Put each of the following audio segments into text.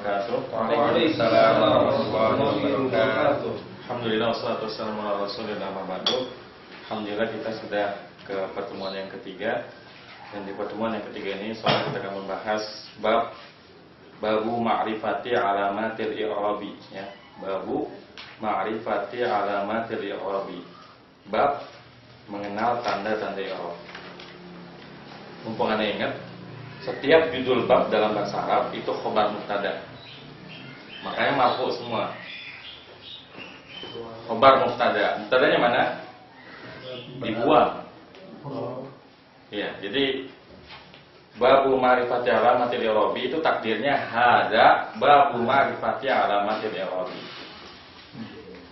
wabarakatuh. Waalaikumsalam warahmatullahi wabarakatuh. Alhamdulillah wassalatu wassalamu ala Rasulillah wa ba'du. Alhamdulillah kita sudah ke pertemuan yang ketiga. Dan di pertemuan yang ketiga ini kita akan membahas babu ma'rifati alamatil i'rabi ya. Babu ma'rifati alamatil i'rabi. Bab mengenal tanda-tanda i'rab. Mumpung Anda ingat, setiap judul bab dalam bahasa Arab itu khobar mubtada. Makanya marfu semua. Khobar mubtada. Mubtadanya mana? Dibuang. Ya, jadi babu ma'rifati alamatil i'rabi itu takdirnya hada babu ma'rifati alamatil i'rabi.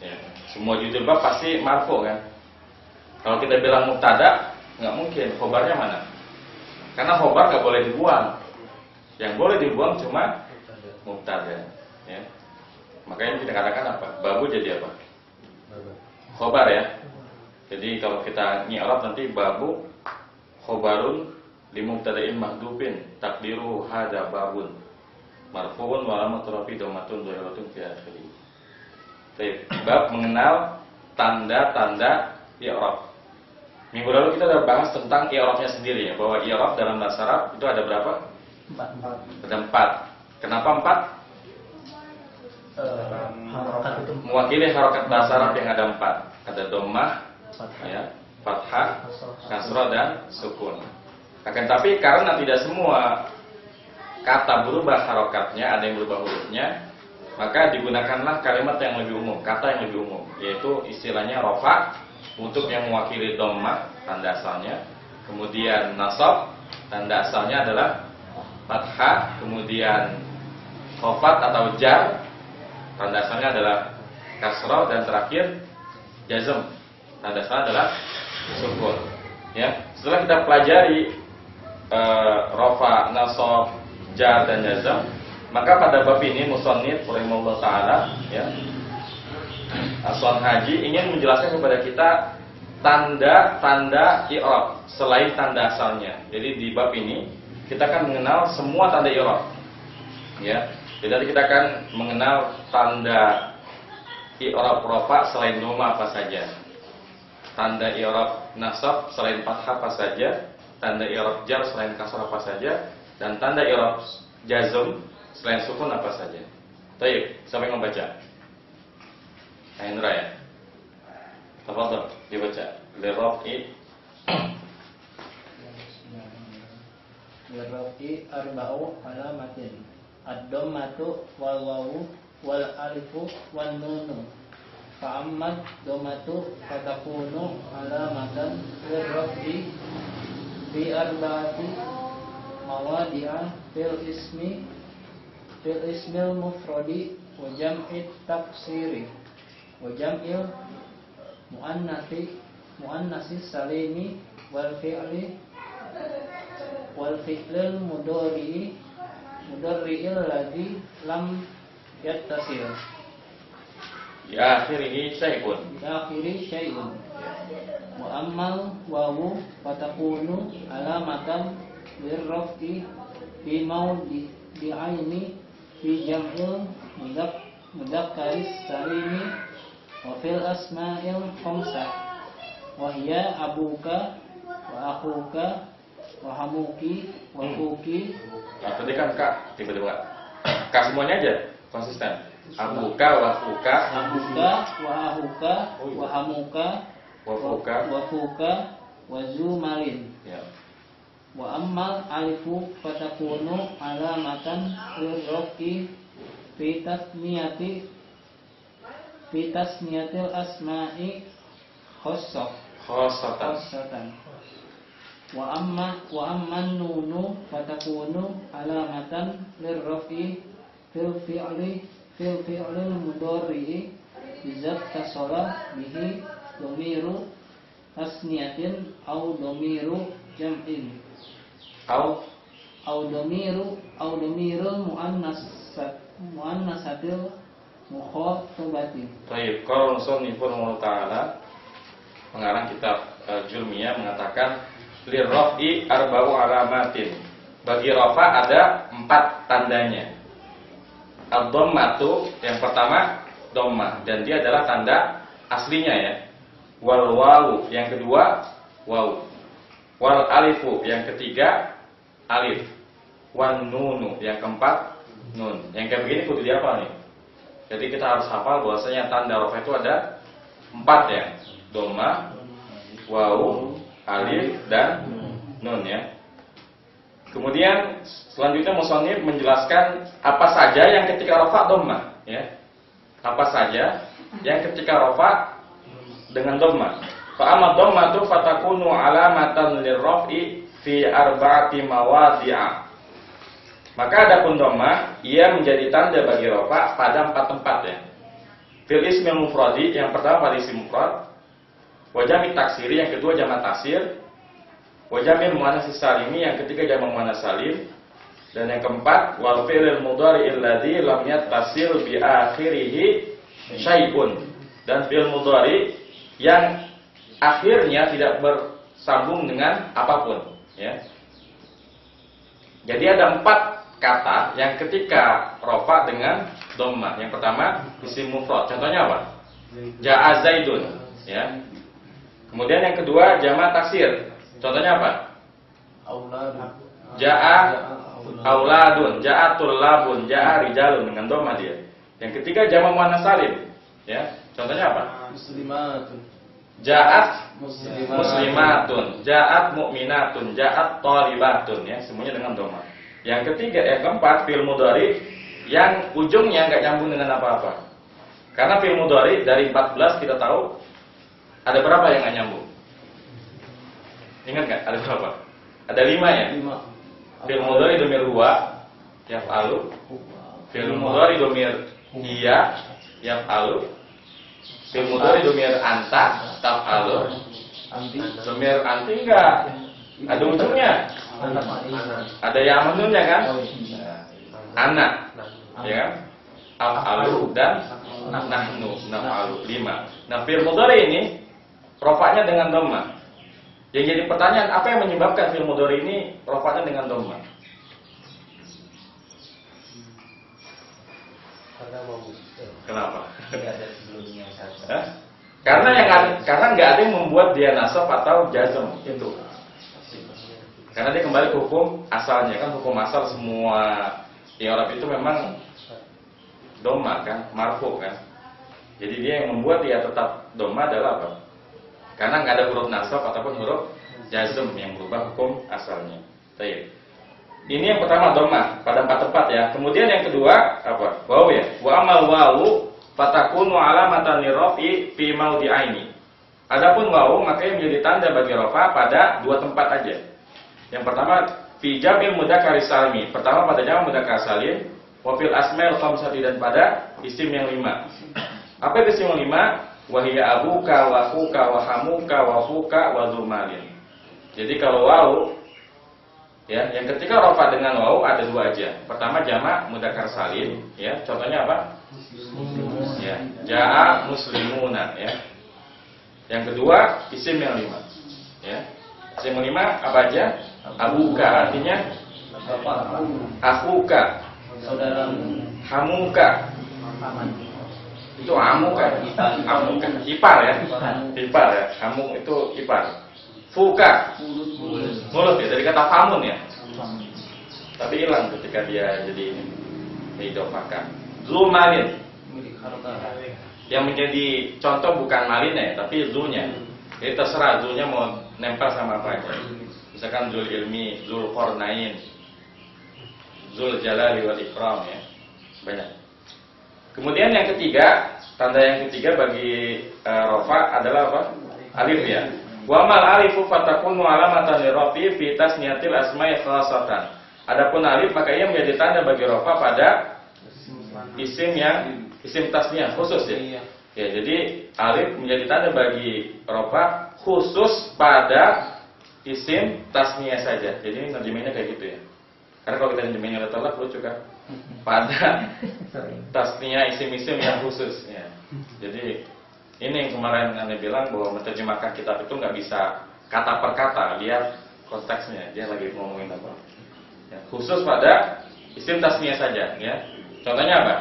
Ya, semua judul bab pasti marfu kan? Kalau kita bilang mubtada, nggak mungkin. Khobarnya mana? Karena khobar nggak boleh dibuang. Yang boleh dibuang cuma mubtada. Ya. Makanya kita katakan apa? Babu jadi apa? Khobar ya. Jadi kalau kita nyi'rab nanti babu khobarun li mubtada'in mahdhufin takdiru hada babun marfu'un wa alamat rafi dhammatun dhahiratun fi akhirih. Baik, bab mengenal tanda-tanda i'rab. Minggu lalu kita sudah bahas tentang i'rabnya sendiri ya, bahwa i'rab dalam bahasa Arab itu ada berapa? 4. Ada 4. Kenapa 4? Mewakili harokat bahasa Arab yang ada 4. Ada dhammah, ya, fathah, kasrah dan sukun. Akan tapi karena tidak semua kata berubah harokatnya, ada yang berubah hurufnya, maka digunakanlah kalimat yang lebih umum, kata yang lebih umum, yaitu istilahnya rafa untuk yang mewakili dhammah, tanda asalnya. Kemudian nasab, tanda asalnya adalah fathah. Kemudian khafat atau jar, tanda asalnya adalah kasrah. Dan terakhir jazm, tanda asalnya adalah sukun. Ya, setelah kita pelajari rafa, nasab, jar dan jazm, maka pada bab ini musannif rahimahullah taala ya, Aswan Haji ingin menjelaskan kepada kita tanda-tanda i'rab selain tanda asalnya. Jadi di bab ini kita akan mengenal semua tanda i'rab. Ya. Jadi kita akan mengenal tanda i'rab rafa selain dhamma apa saja. Tanda i'rab nasab selain fathah apa saja, tanda i'rab jar selain kasrah apa saja, dan tanda i'rab jazm selain sukun apa saja. Baik, siapa yang membaca? Hendra ya. Tafadhal dibaca. Lirafi arba'u alamatin. Ad-dhammatu wal wawu wal alifu wan nunu. Fa'ammad dhammatu fatakunu alamatan lirafi fi arba'ati mawadi'a fil ismil mufradi wa jam'it taksiri wa jam'il muannasi salimi wal fi'lil mudhari'il ladzi lam yattasil ya akhirih syai'un wa ammal wawu fatakunu alamatan lirraf'i fi mawdi'aini fi jam'il mudakkaris salimi wa fil asma'il khamsah wa hiya abuka wa akhuka wa hamuki wa kuki. Nah, tadi kan kak tiba-tiba kak semuanya aja konsisten. Abuka wa akhuka wa akhuka wa hamuka wa kuka wa zumalin. Ya. Wa ammal alifu fatakunu alamatan lirrafi fi tasniyatil asma'i khossatan. Wa amman nunu fatakunu alamatan lirrafi fil fi'lil mudhari'i izat tasala bihi dhamiru tasniyatin au dhamiru jam'in au dhamirul muannasatil mukhatabati. Baik, kalau musannifun ta'ala pengarang kitab Jurmiyah mengatakan lirrafi arba'u alamatin. Bagi rafa ada 4 tandanya. ad-dhammatu yang pertama dhammah dan dia adalah tanda aslinya ya. Wal wawu yang kedua wawu. Wal alifu yang ketiga alif. Wan nunu yang keempat nun. Yang kayak begini kudu dihafal nih. Jadi kita harus hafal bahwasanya tanda rafa itu ada 4 ya. Dhammah, wawu, alif dan nun ya. Kemudian selanjutnya musannif menjelaskan apa saja yang ketika rafa dhammah ya. Apa saja yang ketika rafa dengan dhammah. Fa amma dhammatu fatakunu alamatan lirraf'i fi arba'ati mawadhi'a. Maka adapun dhammah ia menjadi tanda bagi rafa pada 4 tempat ya. Fil ismil mufradi yang pertama pada isim mufrad, wa jami' taksiri yang kedua jamak taksir, wa jami' muannats salimi yang ketiga jamak muannats salim, dan yang keempat wal fi'lil mudhari alladzi lam yattasil bi akhirih syai'un, dan fi'il mudhari yang akhirnya tidak bersambung dengan apapun ya. Jadi ada 4 kata yang ketika rafa dengan dhammah. Yang pertama isim mufrad. Contohnya apa? Ja'a Zaidun ya. Kemudian yang kedua jamak taksir. Contohnya apa? Auladun. Ja'a auladun, ja'a tullabun, ja'a rijalun dengan dhammah dia. Yang ketiga jamak muannats salim ya. Contohnya apa? Muslimatun. Ja'at muslimatun, ja'at mu'minatun, ja'at thalibatun ya, semuanya dengan dhammah. Yang ketiga, yang keempat fi'il mudhari yang ujungnya enggak nyambung dengan apa-apa. Karena fi'il mudhari dari 14 kita tahu ada berapa yang enggak nyambung? Ingat enggak? Ada berapa? Ada 5 ya? 5. Fi'il mudhari dhamir huwa yaf'alu. Fi'il mudhari dhamir hiya yaf'alu. Fi'il mudhari dhamir anta taf'alu. Anti. Dhamir anti enggak. Ada ujungnya. Ada yang menunnya kan? Anak. Ya kan? Af'alu dan nahnu, naf'alu 5. Nah, fi'il mudhari ini rafa'nya dengan dhammah. Yang jadi pertanyaan, apa yang menyebabkan fi'il mudhari ini rafa'nya dengan dhammah? Kenapa? Karena nggak ada yang membuat dia nasab atau jazm itu. Karena dia kembali ke hukum asalnya kan, hukum asal semua i'rab itu memang dhammah kan, marfu kan. Jadi dia yang membuat dia tetap dhammah adalah apa? Karena nggak ada huruf nasab ataupun huruf jazm yang berubah hukum asalnya. Baik. Ini yang pertama dhammah pada 4 tempat ya. Kemudian yang kedua apa? Wawu ya. Wa amal wawu fatakunu alamatan lirrafi fi mawdi'aini. Adapun wawu maka menjadi tanda bagi rafa pada 2 tempat aja. Yang pertama fi jam'il mudzakkar salimi. Pertama pada jamak mudzakkar salim, wa fil asma'il khamsati dan pada isim yang 5. Apa itu isim yang 5? Wa hiya abuka wa akhuka wa hamuka wa fuka wa zumalin. Jadi kalau wawu ya, yang ketika rafa dengan wawu ada 2 aja. Pertama jamak mudzakkar salim ya. Contohnya apa? Ya, ja'a muslimuna ya. Yang kedua isim yang 5. Ya. Isim yang 5 apa aja? Abuka artinya Bapak. akhuka, Saudaramu. hamuka. Itu amuka. Amuka ipar ya. Ipar ya. Hamuk itu ipar. Fuka mulut ya, dari kata famun ya. Tapi hilang ketika dia jadi ini diidofakan. Zumalin Milik harta. yang menjadi contoh bukan malin ya, tapi zunya. Jadi terserah zunya mau nempel sama apa aja. Misalkan zul ilmi, zul qarnain, zul jalali wal ikram ya. Banyak. Kemudian yang ketiga, tanda yang ketiga bagi rafa adalah apa? Alif ya. Wa mal alifu fatakunu alamatan lirafi fi tasniyatil asma'i khassatan. Adapun alif maka ia menjadi tanda bagi rafa pada isim yang isim tasniyah khusus ya. Ya, jadi alif menjadi tanda bagi rafa khusus pada isim tasniyah saja. Jadi ini nerjemahnya kayak gitu ya. Karena kalau kita nerjemahnya letterlock lucu kan. Pada tasniyah isim-isim yang khusus ya. Jadi ini yang kemarin Anda bilang bahwa menerjemahkan kitab itu nggak bisa kata per kata, lihat konteksnya, dia lagi ngomongin apa. Ya, khusus pada isim tasniyah saja, ya. Contohnya apa?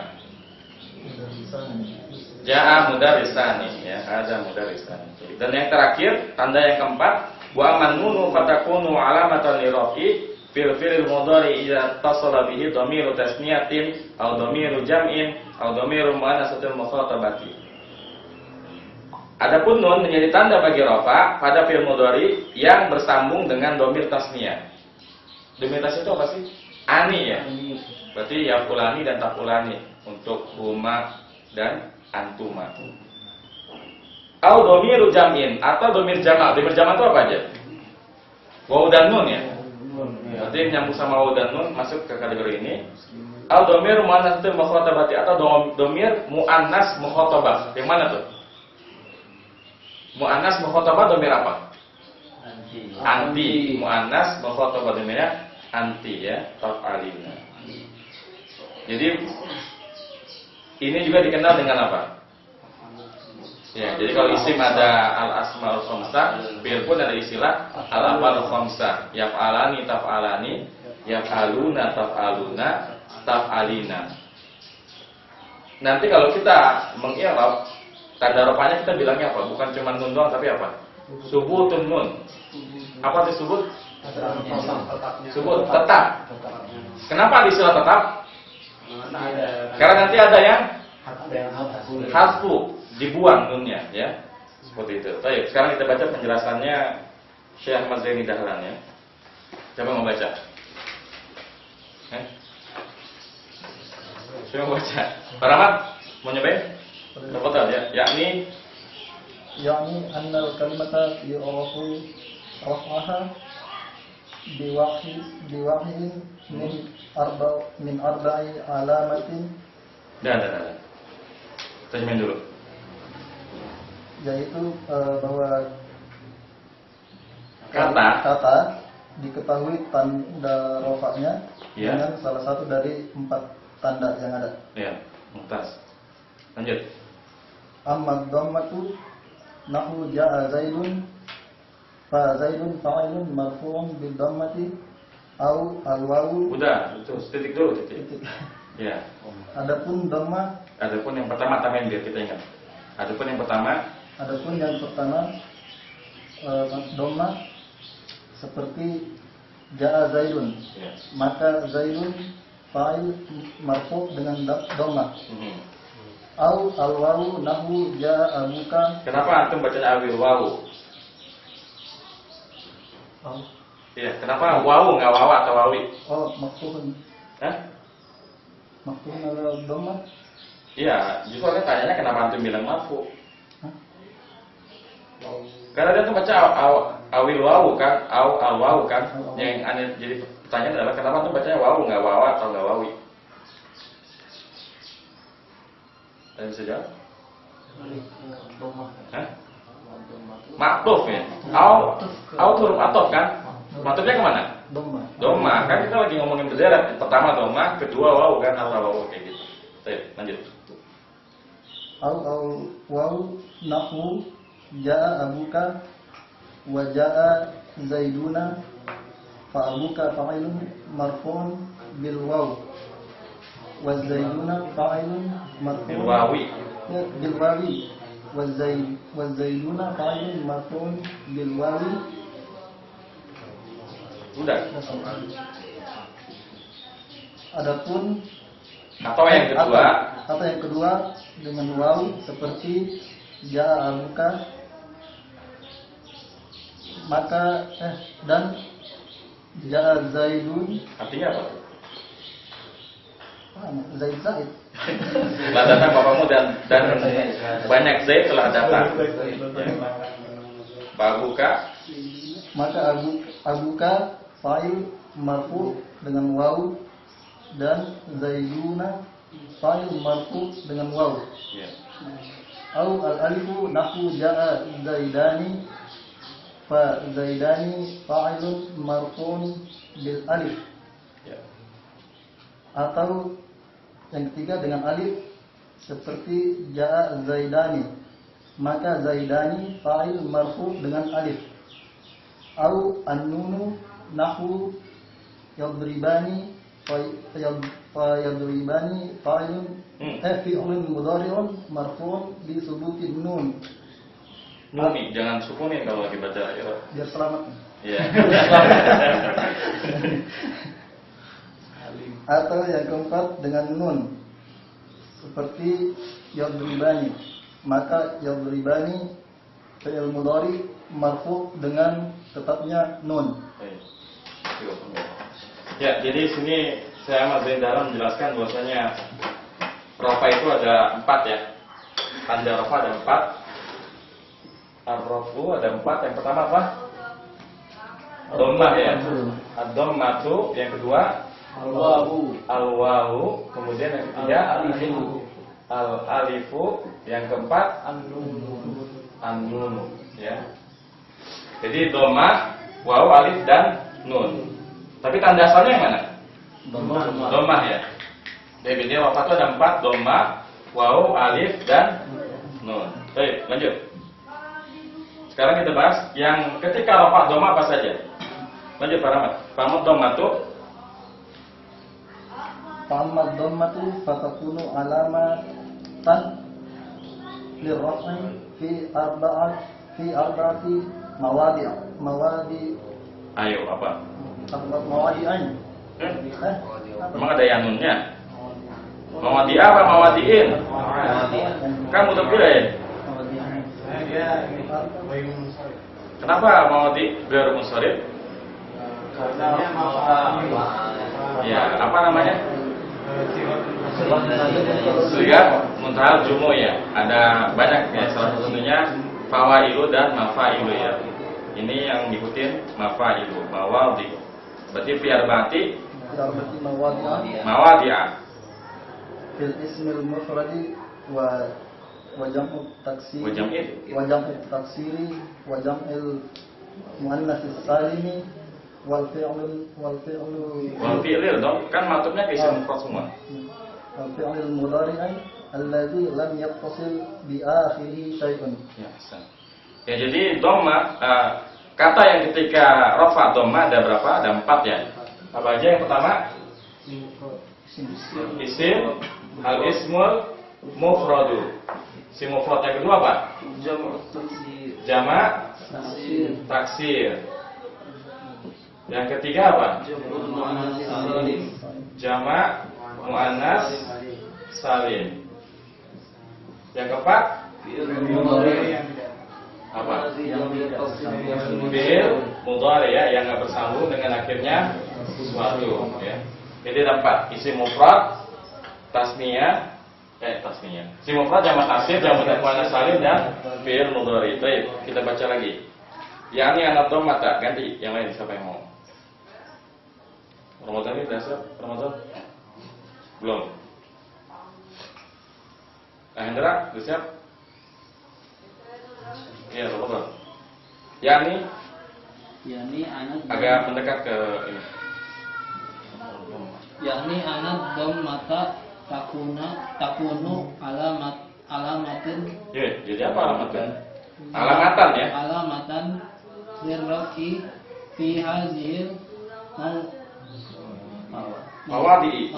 Ja'a mudarrisani, ya, ada mudarrisani. Dan yang terakhir, tanda yang keempat, wa man nunu fatakunu alamatan lirafi fil fi'il mudhari idza tasala bihi dhamiru tasniyatin aw dhamiru jam'in aw dhamiru muannatsatil mukhatabati. Adapun nun menjadi tanda bagi rafa pada fi'il mudhari yang bersambung dengan dhamir tasniyah. Dhamir tasniyah itu apa sih? Ani, ya. Berarti yaqulani dan taqulani untuk huma dan antuma. Au dhamiru jam'in atau dhamir jama'. Dhamir jama' itu apa aja? Waw dan nun, ya. Berarti nyambung sama waw dan nun masuk ke kategori ini. Au dhamir muannatsatil mukhatabati atau dhamir muannas mukhatabah. Yang mana tuh? Muannas mukhatabah dhamir apa? Anti. Muannas mukhatabah dhamirnya anti, ya, taf'alina. Jadi ini juga dikenal dengan apa? Ya, jadi kalau isim ada al-asmaul khamsah, fi'il pun ada istilah al-af'alul khamsah. Yaf'alani, taf'alani, yaf'aluna, taf'aluna, taf'alina. Nanti kalau kita mengi'rab tanda rafanya kita bilangnya apa? Bukan cuma nun doang tapi apa? Subutun nun. Apa itu subut? Subut, tetap. Kenapa istilah tetap? Karena nanti ada yang hasfu, dibuang nunnya, ya. Seperti itu. Baik, sekarang kita baca penjelasannya Syekh Ahmad Zaini Dahlan, ya. Coba membaca. Coba baca. Pak Rahmat, mau nyobain? Betul, ya. Yakni annal kalimata yu'rafu raf'aha biwahidin min arba'i alamatin. Dah. Terjemahin dulu. Yaitu bahwa Kata diketahui tanda rofaknya, ya, dengan salah satu dari 4 tanda yang ada. Ya, mumtaz. Lanjut. Amma dhammatu nahu ja'a zaidun fa zaidun fa'ilun marfu'un bil dhammati au al-wawu. Udah, itu titik dulu, titik. Ya. Adapun dhamma, Adapun yang pertama tambahin biar kita ingat. Adapun yang pertama dhamma seperti ja'a zaidun, ya. maka zaidun fa'il marfu' dengan dhamma. Au al-wawu nahu ja'a abuka. Kenapa antum bacanya awil wawu? Iya, kenapa wawu enggak wawa atau wawi? Oh, maftuhun. Hah? Maftuhun ala dhamma. Iya, justru kan tanyanya kenapa antum bilang marfu? Hah? Karena dia tuh baca awil wawu kan, al wawu kan. Yang aneh jadi pertanyaan adalah kenapa antum bacanya wawu enggak wawa atau enggak wawi? Ada bisa jawab? Hah? Maktuf, ya. Au huruf atof kan? Maktufnya kemana? Doma. Kan kita lagi ngomongin berderet. Pertama doma, kedua wawu kan, atau wawu kayak gitu. Baik, lanjut. Au wawu nahu ja'a abuka wa ja'a zaiduna fa abuka fa'ilun marfu'un bil waw wa zaiduna fa'ilun marfu'un Bil wawi. Ya, bil wawi wa zaiduna fa'ilun marfu'un bil wawi. Udah. Adapun Atau yang kedua dengan waw seperti ja'a abuka, maka dan ja'a zaidun. artinya apa? Zaid. Telah datang bapakmu dan banyak Zaid telah datang. Babuka, Maka abuka fa'il marfu dengan waw dan zaiduna fa'il marfu dengan waw. ya. Au al-alifu nahu ja'a zaidani fa zaidani fa'ilun marfu'un bil alif. Ya. Atau yang ketiga dengan alif seperti ja'a zaidani, maka zaidani fa'il marfu dengan alif. Au an-nunu nahu yadribani فيضربان فاعل فعل مضارع مرفوع بثبوت النون. Nuni, jangan sukunin kalau lagi baca ya. Biar selamat. Iya. Atau yang keempat dengan nun seperti yadribani, maka yadribani fi'il mudhari marfu dengan tetapnya nun. Ya, jadi sini saya Mas Zainal menjelaskan bahwasanya rafa itu ada 4 ya. Tanda rafa ada 4. Ar-rafu ada 4. Yang pertama apa? Dhammah ya. Ad-dhammatu, yang kedua al-wawu, kemudian yang ketiga al-alifu, yang keempat an-nunu ya. Jadi dhammah, wawu, alif dan nun. Tapi tanda asalnya yang mana? Dhammah ya. Jadi rafa itu ada 4, dhammah, wawu, alif dan nun. Baik, lanjut. Sekarang kita bahas yang ketika rafa dhammah apa saja. Lanjut Pak Rahmat. Fa'amad dhammatu. Fa'amad dhammatu fatakunu alamatan lirraf'i fi arba'ati mawadi'. Ayo apa? Mawadi'ain. Memang ada yanunnya. Mawadi' apa mawadi'in? Kamu terpilih. Kenapa mawadi' biar munsharif? Ya, apa namanya? Lihat muntahal jumu ya. Ada banyak ya, salah satunya fawailu dan mafailu ya. Ini yang ngikutin mafailu, mawadi. Berarti biar bati mawadi'ah. Fil ismil mufradi wa jam'u taksir wa jam'u taksiri wa jam'il muannas salimi wal fi'lil dong, kan matubnya ke isim mufrad semua. Wal fi'lil mudhari'i alladzi lam yattasil bi akhirih syai'un. Ya, ya, jadi dhamma kata yang ketika rafa dhamma ada berapa? Ada 4 ya. Apa aja yang pertama? Isim al-ismul mufradu. Isim mufrad. Yang kedua apa? Jama' taksir. Yang ketiga apa? Jama' muannas salim. Yang keempat? Apa? Fi'il mudhari ya, yang enggak bersambung dengan akhirnya sesuatu ya. Jadi ada 4, isim mufrad, tasniyah. Isim mufrad, jama' taksir, jama' muannas salim dan fi'il mudhari. Baik, kita baca lagi. Yang ini anak mata ganti, yang lain siapa yang mau? Ramadan ini dasar Ramadan? Belum. Hendra, sudah siap? Iya, Ramadan. Yani anak agak mendekat ke ini. Yani anak dhammata takunu alamatin. Ya, jadi apa alamatan? Alamatan ya. Alamatan lirrafi fi hazil mawadi'i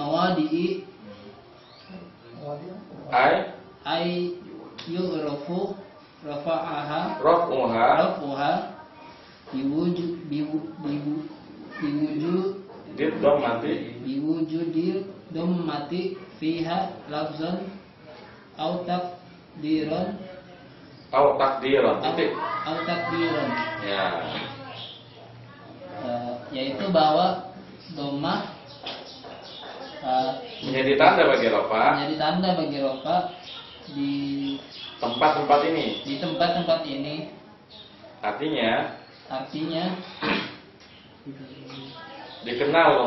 ay yughrafu rafa'uha biwujudil dhammati fiha lafzan au takdiran Ya. Yaitu bahwa dhammah menjadi tanda bagi rafa di tempat-tempat ini. Artinya dikenal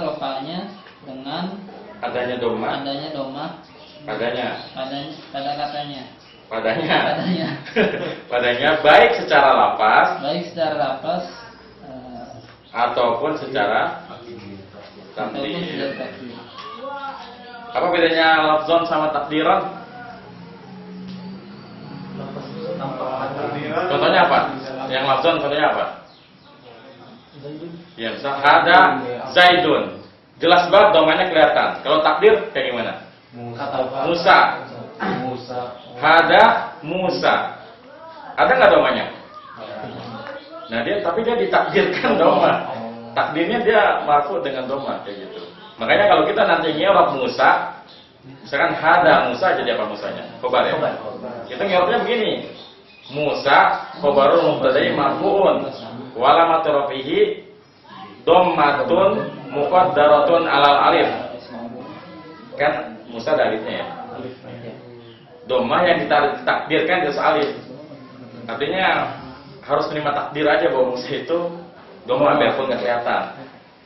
rafanya dengan adanya dhammah padanya baik secara lapas ataupun secara takdir. Apa bedanya lafzon sama takdiran? Contohnya apa? Yang lafzon contohnya apa? Ya, misal hada Zaidun. Jelas banget domanya kelihatan. Kalau takdir kayak gimana? Musa. Hada Musa. Ada nggak domanya? Nah tapi dia ditakdirkan doma. Takdirnya dia marfu dengan doma kayak gitu. Makanya kalau kita nanti ngerok Musa, misalkan hada Musa jadi apa Musanya? Khobar ya. Kita ngeroknya begini. Musa khobarul mubtada'i marfu'un wa alamatu rafihi dhammatun muqaddaratun alal alif. Kan Musa ada alifnya ya. Dhammah yang ditakdirkan di alif. Artinya harus terima takdir aja bahwa Musa itu dhammah biarpun nggak kelihatan.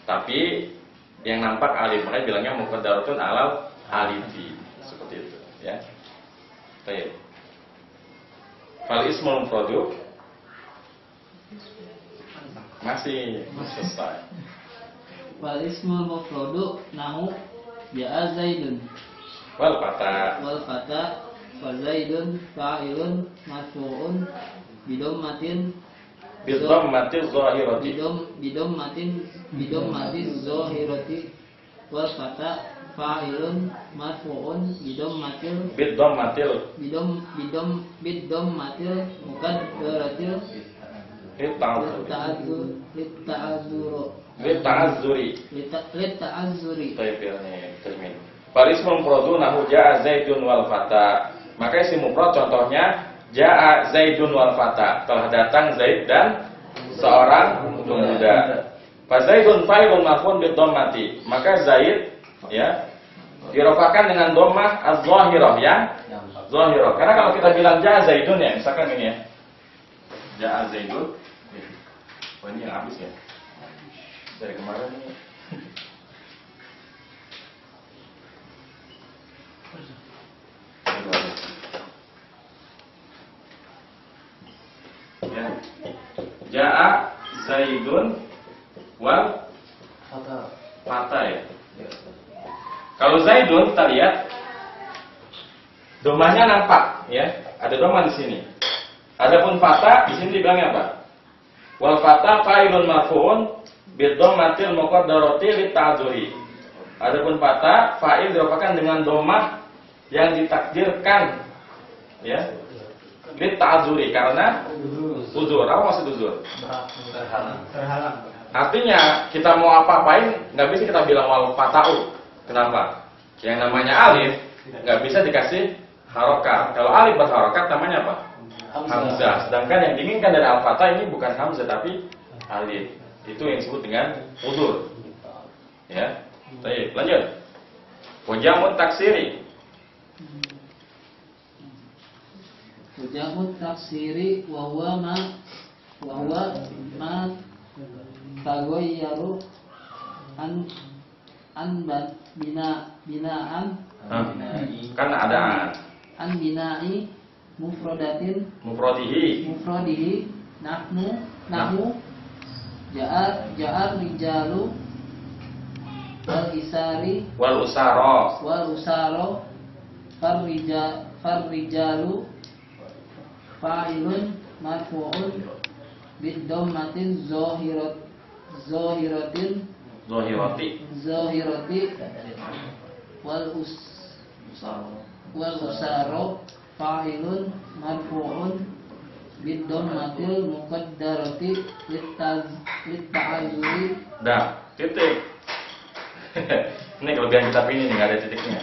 Tapi yang nampak alif, makanya bilangnya muqaddaratun alal alifi. Seperti itu ya. Baik. Fal ismul mufradu masih selesai. Wal ismul mufradu nahu ja'a Zaidun Wal fata wal fata wa Zaidun fa'ilun marfu'un bidammatin bidhammati zahirati bidammatin zahirati wal fata fa'ilun marfu'un bidhammatil bidammatil muqaddaratil Litta'azzuri. Litta'azzuri. Termin. Fal ismul mufradu nahu ja'a Zaidun wal fata. Maka isim mufrad contohnya ja'a Zaidun wal fata. Telah datang Zaid dan seorang pemuda. Fa Zaidun fa'ilun marfu'un bidhammati. Maka Zaid ya dirofakan dengan dhammah az-zahirah ya. Zahirah. Karena kalau kita bilang ja'a Zaidun ya, misalkan ini ya. Ja'a Zaidun. Oh ini yang habis ya. Dari kemarin nih. Ya. Ja'a Zaidun wal fata ya. Kalau Zaidun kita lihat domanya nampak ya. Ada doma di sini. Adapun fata di sini dibilangnya apa? Wal fata fa'ilun marfu'un bidhammatil muqaddarati litta'dzuri. Adapun fata fa'il dirofakan dengan dhammah yang ditakdirkan ya. Litta'dzuri karena uzur. Apa maksud uzur? Terhalang. Artinya kita mau apa-apain nggak bisa kita bilang wal fata'u. Kenapa? Yang namanya alif nggak bisa dikasih harokat. Kalau alif berharokat namanya apa? Hamzah. Sedangkan yang diinginkan dari al-fatah ini bukan hamzah tapi alif. Itu yang disebut dengan uzur. Ya. Baik, lanjut. Wajamut taksiri. Wajamut taksiri wa huwa ma taghayyaru an binaan Kan ada an bina'i mufradihi nahnu ja'ar rijalu wal usaro farrijalu fa'ilun marfu'un bidhammatin zahirati wal usaro fa'ilun marfu'un bidhammatil muqaddarati litta'azzuri. Dah, titik. Ini kelebihan kitab ini nih, nggak ada titiknya.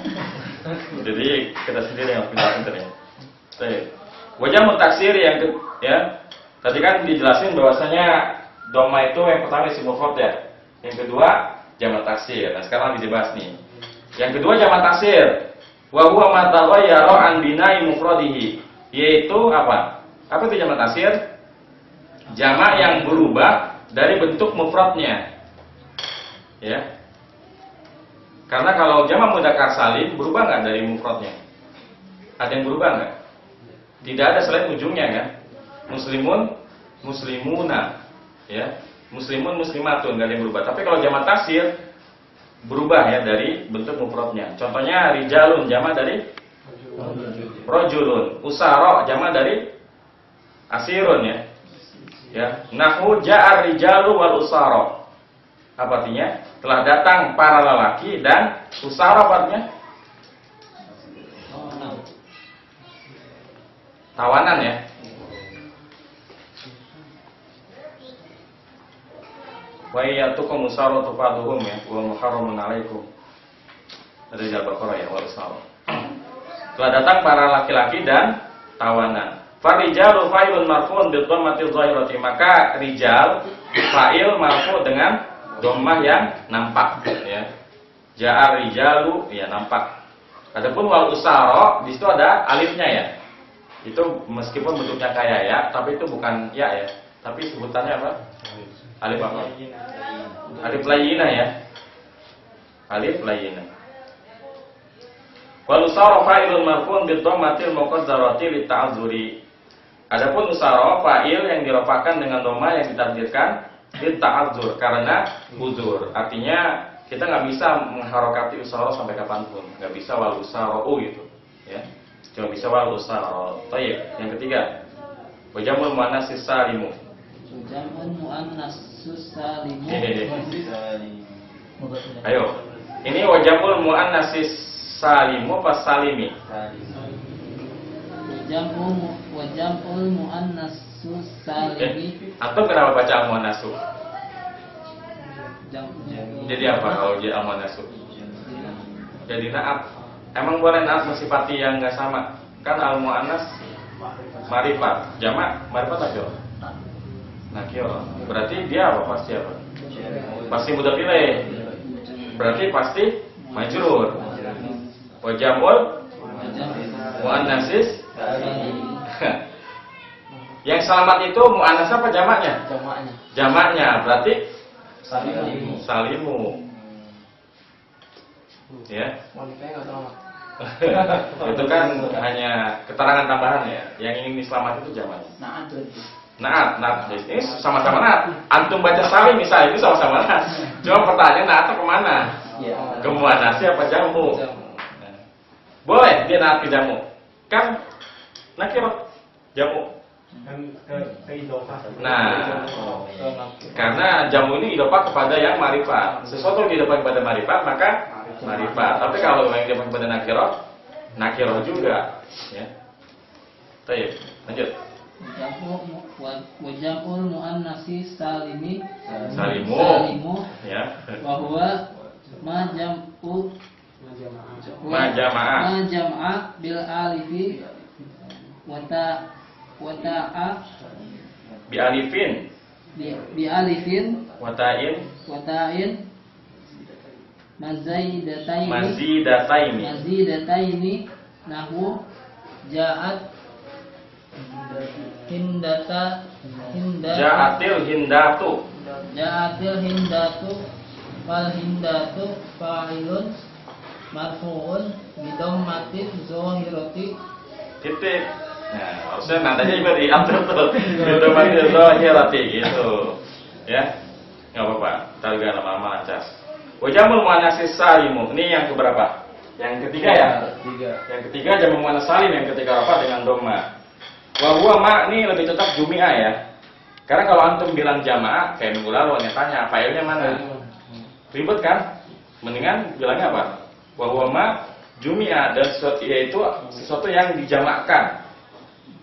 Jadi kita sendiri yang pindah pinternya. Baik. Wajah mutaksir yang ya. Tadi kan dijelasin bahwasanya doma itu yang pertama isim mufrad ya. Yang kedua jamak taksir. Nah, sekarang lagi dibahas nih. Yang kedua jamak taksir. Wa huwa ma taghayyara an bina'i mufradihi. Yaitu apa? Apa itu jamak taksir? Jamak yang berubah dari bentuk mufradnya. Ya. Karena kalau jamak mudzakkar salim berubah nggak dari mufradnya? Ada yang berubah nggak? Tidak ada selain ujungnya kan? Muslimun, muslimuna, ya. Muslimun, muslimatun nggak ada yang berubah. Tapi kalau jamak taksir berubah ya dari bentuk mufradnya. Contohnya rijalun jamak dari rajulun, usara jamak dari asirun ya. Ya, nahu ja'ar rijalu wal usara. Apa artinya? Telah datang para lelaki dan usara apa artinya? Tawanan ya. Wa yatukum usaratu faduhum ya wa muharramun alaikum. Dari Al-Baqarah ya wa usara. Telah datang para laki-laki dan tawanan. Farijalu fa'ilun marfu'un bi dhammatil zahirati. Maka rijal fa'il marfu' dengan dhammah yang nampak ya. Ja'a rijalu ya nampak. Adapun wal usara di situ ada alifnya ya. Itu meskipun bentuknya kayak ya, tapi itu bukan ya ya. Tapi sebutannya apa? Alif apa? Alif layyinah ya. Alif layyinah. Wal usara fa'ilun marfu'un bi dhammatil muqaddarati li ta'azzuri. Adapun usara fa'il yang dirafa'kan dengan dhamma yang ditakdirkan li ta'azzur karena uzur. Artinya kita nggak bisa mengharokati usara sampai kapanpun. Nggak bisa wal usara'u gitu ya. Cuma bisa wal usara. Baik, yang ketiga. Wajamul muannatsis salimu. Jam'un muannatsus salimu. Ayo. Ini wajamul muannatsis salimu pas salimi. Wajamul muannatsus salimi. Atau kenapa baca al-muannatsu? Jam. Jadi apa kalau dia al-muannatsu? Jadi naat. Emang boleh naat mensifati yang enggak sama? Kan al-muannats marifat. Jamak marifat apa? Nakiro. Berarti dia apa? Pasti apa? Pasti mudhaf ilaih. Berarti pasti majrur. Wajamul muannatsis. Yang selamat itu muannas apa jamaknya? Jamaknya berarti salimu. Ya. Itu kan hanya keterangan tambahan ya. Yang ingin diselamat itu jamaknya. Naat. Ini sama-sama naat. Antum baca salim misalnya itu sama-sama naat. Cuma pertanyaan naatnya kemana? Ke muannasnya apa jamu? Boleh dia naat ke jamu. Kan nakirah jamu. Nah, karena jamu ini idhofah kepada yang marifat. Sesuatu yang idhofah kepada marifat maka marifat. Tapi kalau yang idhofah kepada nakirah juga, ya. Baik, lanjut. Wajamul muannatsis salimi. Salimu. Ya. Wa huwa ma jama'a bil alifi wa ta'a Bi alifin. bi alifin Wa ta'in. mazidataini nahu ja'at Ja'atil hindatu wal hindatu fa'ilun marfu'un bidhammatin zahirati titik. Nah, harusnya nadanya juga diatur tuh. Bidhammatin zahirati gitu. Ya. Enggak apa-apa. Entar juga lama-lama lancar. Wajamul muannatsis salimu. Ini yang keberapa? Yang ketiga ya? Yang ketiga jamu muannats salim yang ketiga apa dengan dhamma. Wa huwa ma ini lebih tetap jumi'ah ya. Karena kalau antum bilang jamaah kayak minggu lalu hanya tanya failnya mana? Ribet kan? Mendingan bilangnya apa? Wa huwa ma jumi'ah dan yaitu sesuatu yang dijamakkan.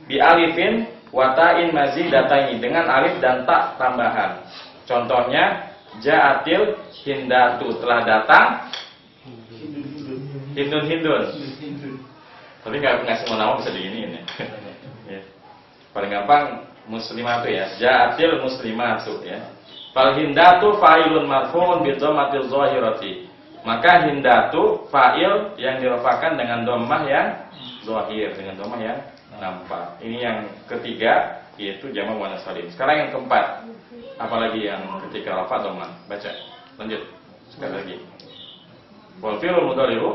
Bi alifin wa ta'in mazidataini dengan alif dan tak tambahan. Contohnya ja'atil hindatu telah datang hindun. Tapi nggak semua nama bisa diginiin ya. Ya. Paling gampang muslimatu ya. Ja'atil muslimatu ya. Fal hindatu fa'ilun marfu'un bi dhammatil zahirati. Maka hindatu fa'il yang dirafa'kan dengan dhammah yang zahir, dengan dhammah yang nampak. Ini yang ketiga yaitu jamak muannats salim. Sekarang yang keempat. Apalagi yang ketika rafa dhammah. Baca. Lanjut. Sekali lagi. Wal fi'lul mudhari'u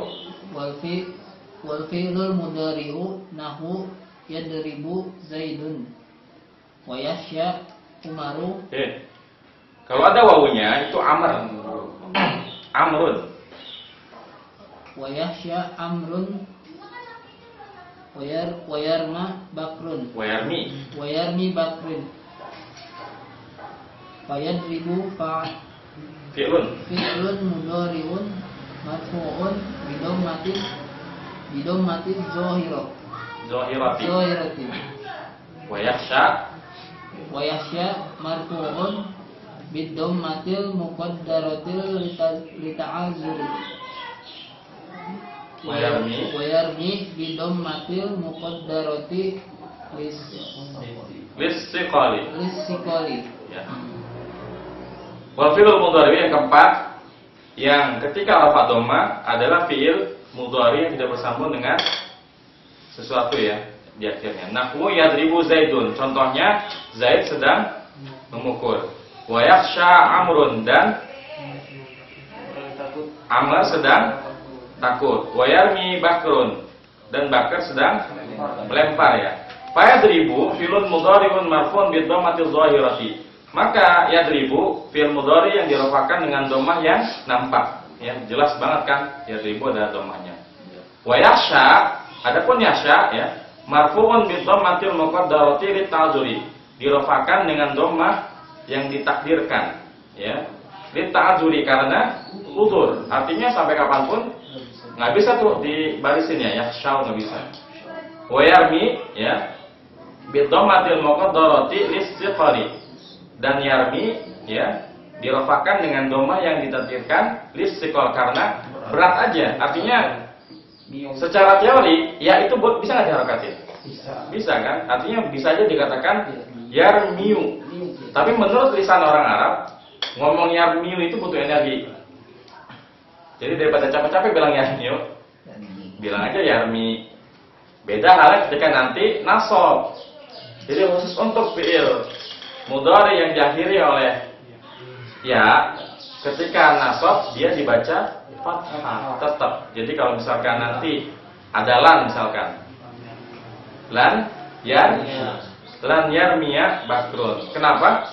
wal fi'lul mudhari'u nahu yadribu Zaidun wa yahya Umaru. Kalau ada wawunya itu Amrun. Wa yahya Amrun wa yarma Bakrun. Wa yarmi Bakrun. Fayadribu Fi'lun fi'lun mudhari'un marfu'un bidommatin zahirati zahirati wa yakhsha wa yahsya marfu'un bidommatil muqaddaratil lita'azuri wa yarmi bidommatil muqaddarati lissiqali. lisikoli. Ya. Wal fi'lul mudhari yang keempat, yang ketika alfa dhamma adalah fi'il mudhari yang tidak bersambung dengan sesuatu ya di akhirnya. Nahwu yadribu Zaidun, contohnya Zaid sedang memukul. Wa yakhsha Amrun, dan Amr sedang takut. Wa yarmi Bakrun, dan Bakar sedang melempar ya. Fa yadribu fi'lun mudhari'un marfu'un bi dhammatiz zahirati. Maka yadribu fi'il mudhari yang dirofakkan dengan dhammah yang nampak. Ya, jelas banget kan? Yadribu ada dhammahnya. Wa yakhsha, adapun yakhsha ya, marfu'un bi dhammatil muqaddarati lita'dzuri. Dirofakkan dengan dhammah yang ditakdirkan, ya. Lita'dzuri karena udzur. Artinya sampai kapanpun nggak bisa tuh dibarisin ya, yakhsha nggak bisa. Wa yarmi ya, bi dhammatil muqaddarati listiqali. Dan yarmi ya dirofakkan dengan doma yang ditakdirkan listiqal karena berat aja. Artinya secara teori ya itu bisa nggak diharokatin? Bisa kan? Artinya bisa aja dikatakan yarmiu. Tapi menurut lisan orang Arab ngomong yarmiu itu butuh energi. Jadi daripada capek-capek bilang yarmiu, bilang aja yarmi. Beda halnya ketika nanti nasab. Jadi khusus untuk fi'il mudhari yang diakhiri oleh ya, ketika nasab dia dibaca fathah tetap. Jadi kalau misalkan nanti ada lan, misalkan lan yarmiya Bakrun. Kenapa?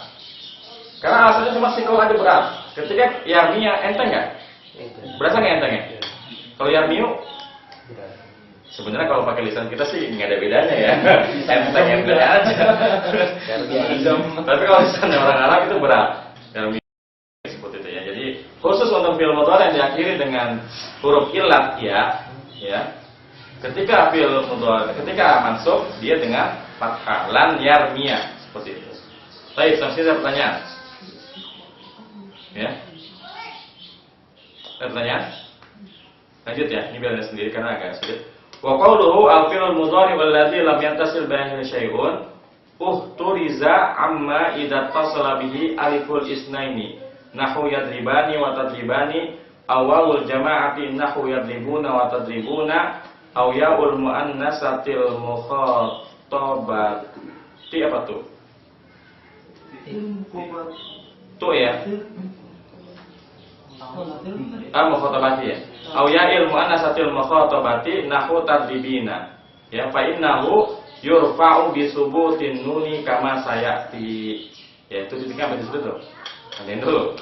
Karena alasannya cuma sikol aja berat. Ketika yarmiya enteng nggak? Berasa nggak entengnya? Kalau yarmiu sebenarnya kalau pakai lisan kita sih nggak ada bedanya ya, enteng aja. Tapi kalau lisan orang Arab itu berat. Seperti itu ya. Jadi khusus untuk fi'il mudhari yang diakhiri dengan huruf illat ya. Ketika fi'il mudhari, ketika mansub dia dengan fathah lan yarmiya seperti itu. Baik, sampai pertanyaan. Ya. Ada pertanyaan? Lanjut ya, ini biar sendiri karena agak sulit. Wa qawluhu al-fi'lul mudhari walladzi lam yantasil bihi syai'un uhturiza amma idza tasala bihi aliful isnaini nahwu yadribani wa tadribani awwalul jama'ati nahwu yadribuna wa tadribuna aw ya'ul muannasatil mukhatabati. Apa tuh? Tuh ya. Mukhatabati ya. Aw ya'il muannasatil mukhatabati nahwu tadribina. Ya, fa innahu yurfa'u bi subutin nuni kama sayati. Ya, itu ditinggal di situ tuh. Nanti dulu.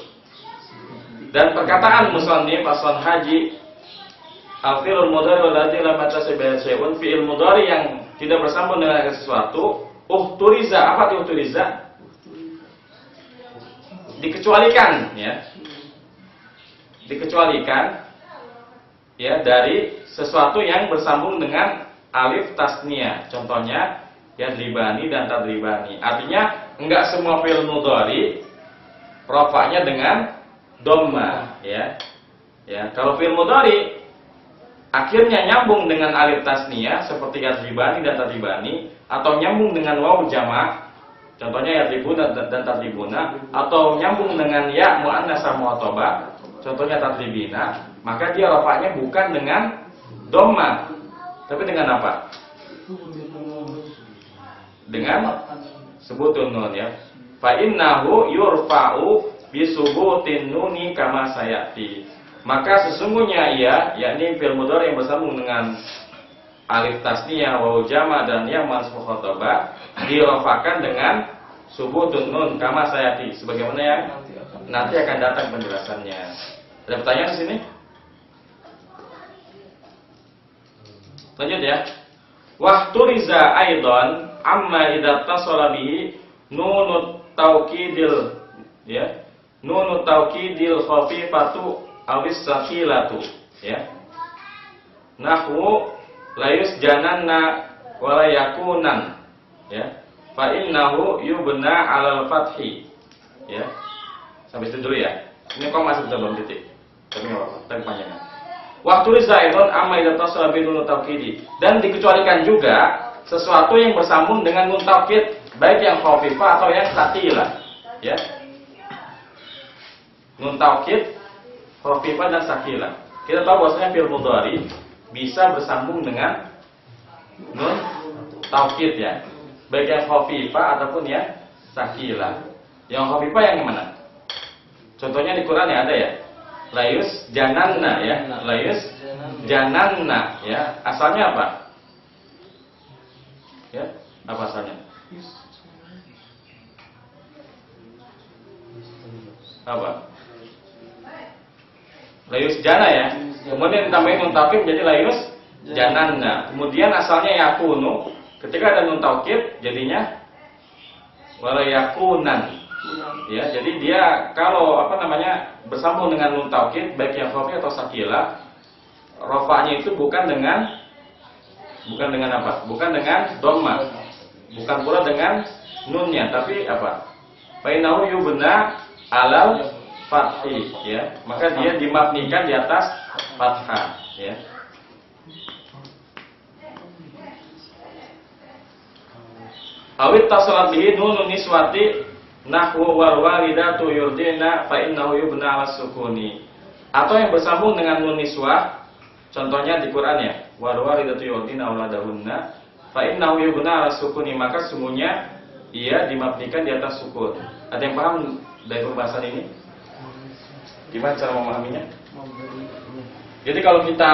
Dan perkataan musannif Hasan Haji al-fi'lul mudhari alladzi lam yattasil bihi syai'un, fi'il mudhari yang tidak bersambung dengan sesuatu, uhturiza. Apa itu uhturiza? Dikecualikan ya. Dikecualikan ya dari sesuatu yang bersambung dengan alif tasniyah. Contohnya yadribani dan tadribani. Artinya enggak semua fi'il mudhari rafa'nya dengan dhamma ya. Ya, kalau fi'il mudhari akhirnya nyambung dengan alif tasniyah seperti yadribani dan tadribani, atau nyambung dengan waw jamak, contohnya yadribuna dan tadribuna, atau nyambung dengan ya muannasah mu'atabah, contohnya tadribina, maka dia rafa'nya bukan dengan dhamma, tapi dengan apa? Dengan sebutun nun ya. Fa innahu yurfa'u bi subutin nuni kama sayati. Maka sesungguhnya ia, yakni fi'il mudhari yang bersambung dengan alif tasniyah, waw jama dan ya mansub mukhatabah, dirafa'kan dengan subutun nun kama sayati, sebagaimana yang nanti akan datang penjelasannya. Ada pertanyaan di sini? Lanjut ya. Wahturiza aidan amma idza tasala bihi nunut taukidil ya. nunut taukidil khafifatu awis sakilatu, ya. Nahwu layus jananna wala yakunan, ya. Fa innahu yubna 'alal fathi, ya. Sampai situ dulu ya. Ini kok masih belum titik. Tapi enggak apa-apa, tapi panjangnya. Waktu rizaidun amma idza tasala bi nun taukidi, dan dikecualikan juga sesuatu yang bersambung dengan nun taukid, baik yang khafifah atau yang sakilah, ya. Nun taukid, khafifah dan sakilah. Kita tahu bahwasanya fi'il mudhari bisa bersambung dengan nun taukid, ya. Baik yang khafifah ataupun yang sakilah. Yang khafifah yang mana? Contohnya di Quran ya ada ya. Layus jananna, ya. Layus jananna, ya. Asalnya apa? Ya, apa asalnya? Apa? Layus jana, ya. Kemudian ditambahin nun taukid jadi layus jananna. Kemudian asalnya yakunu, ketika ada nun taukid jadinya wala yakunan. Ya, jadi dia kalau bersambung dengan nun taukid baik yang khafif atau sakilah, rafa'nya itu bukan dengan apa? Bukan dengan dhamma. Bukan pula dengan nunnya, tapi apa? Fa innahu yubna 'alal fathi, ya. Maka dia dimabnikan di atas fathah, ya. Awit tasalat bihi nunun niswati nahwu wal walidatu yurdina fa innahu yubna 'ala sukuni. Atau yang bersambung dengan nun niswah, contohnya di Quran ya, wal walidatu yurdina auladahunna fa innahu yubna 'ala sukuni, maka sungguhnya ia dimabnikan di atas sukun. Ada yang paham dari pembahasan ini? Gimana cara memahaminya? Jadi kalau kita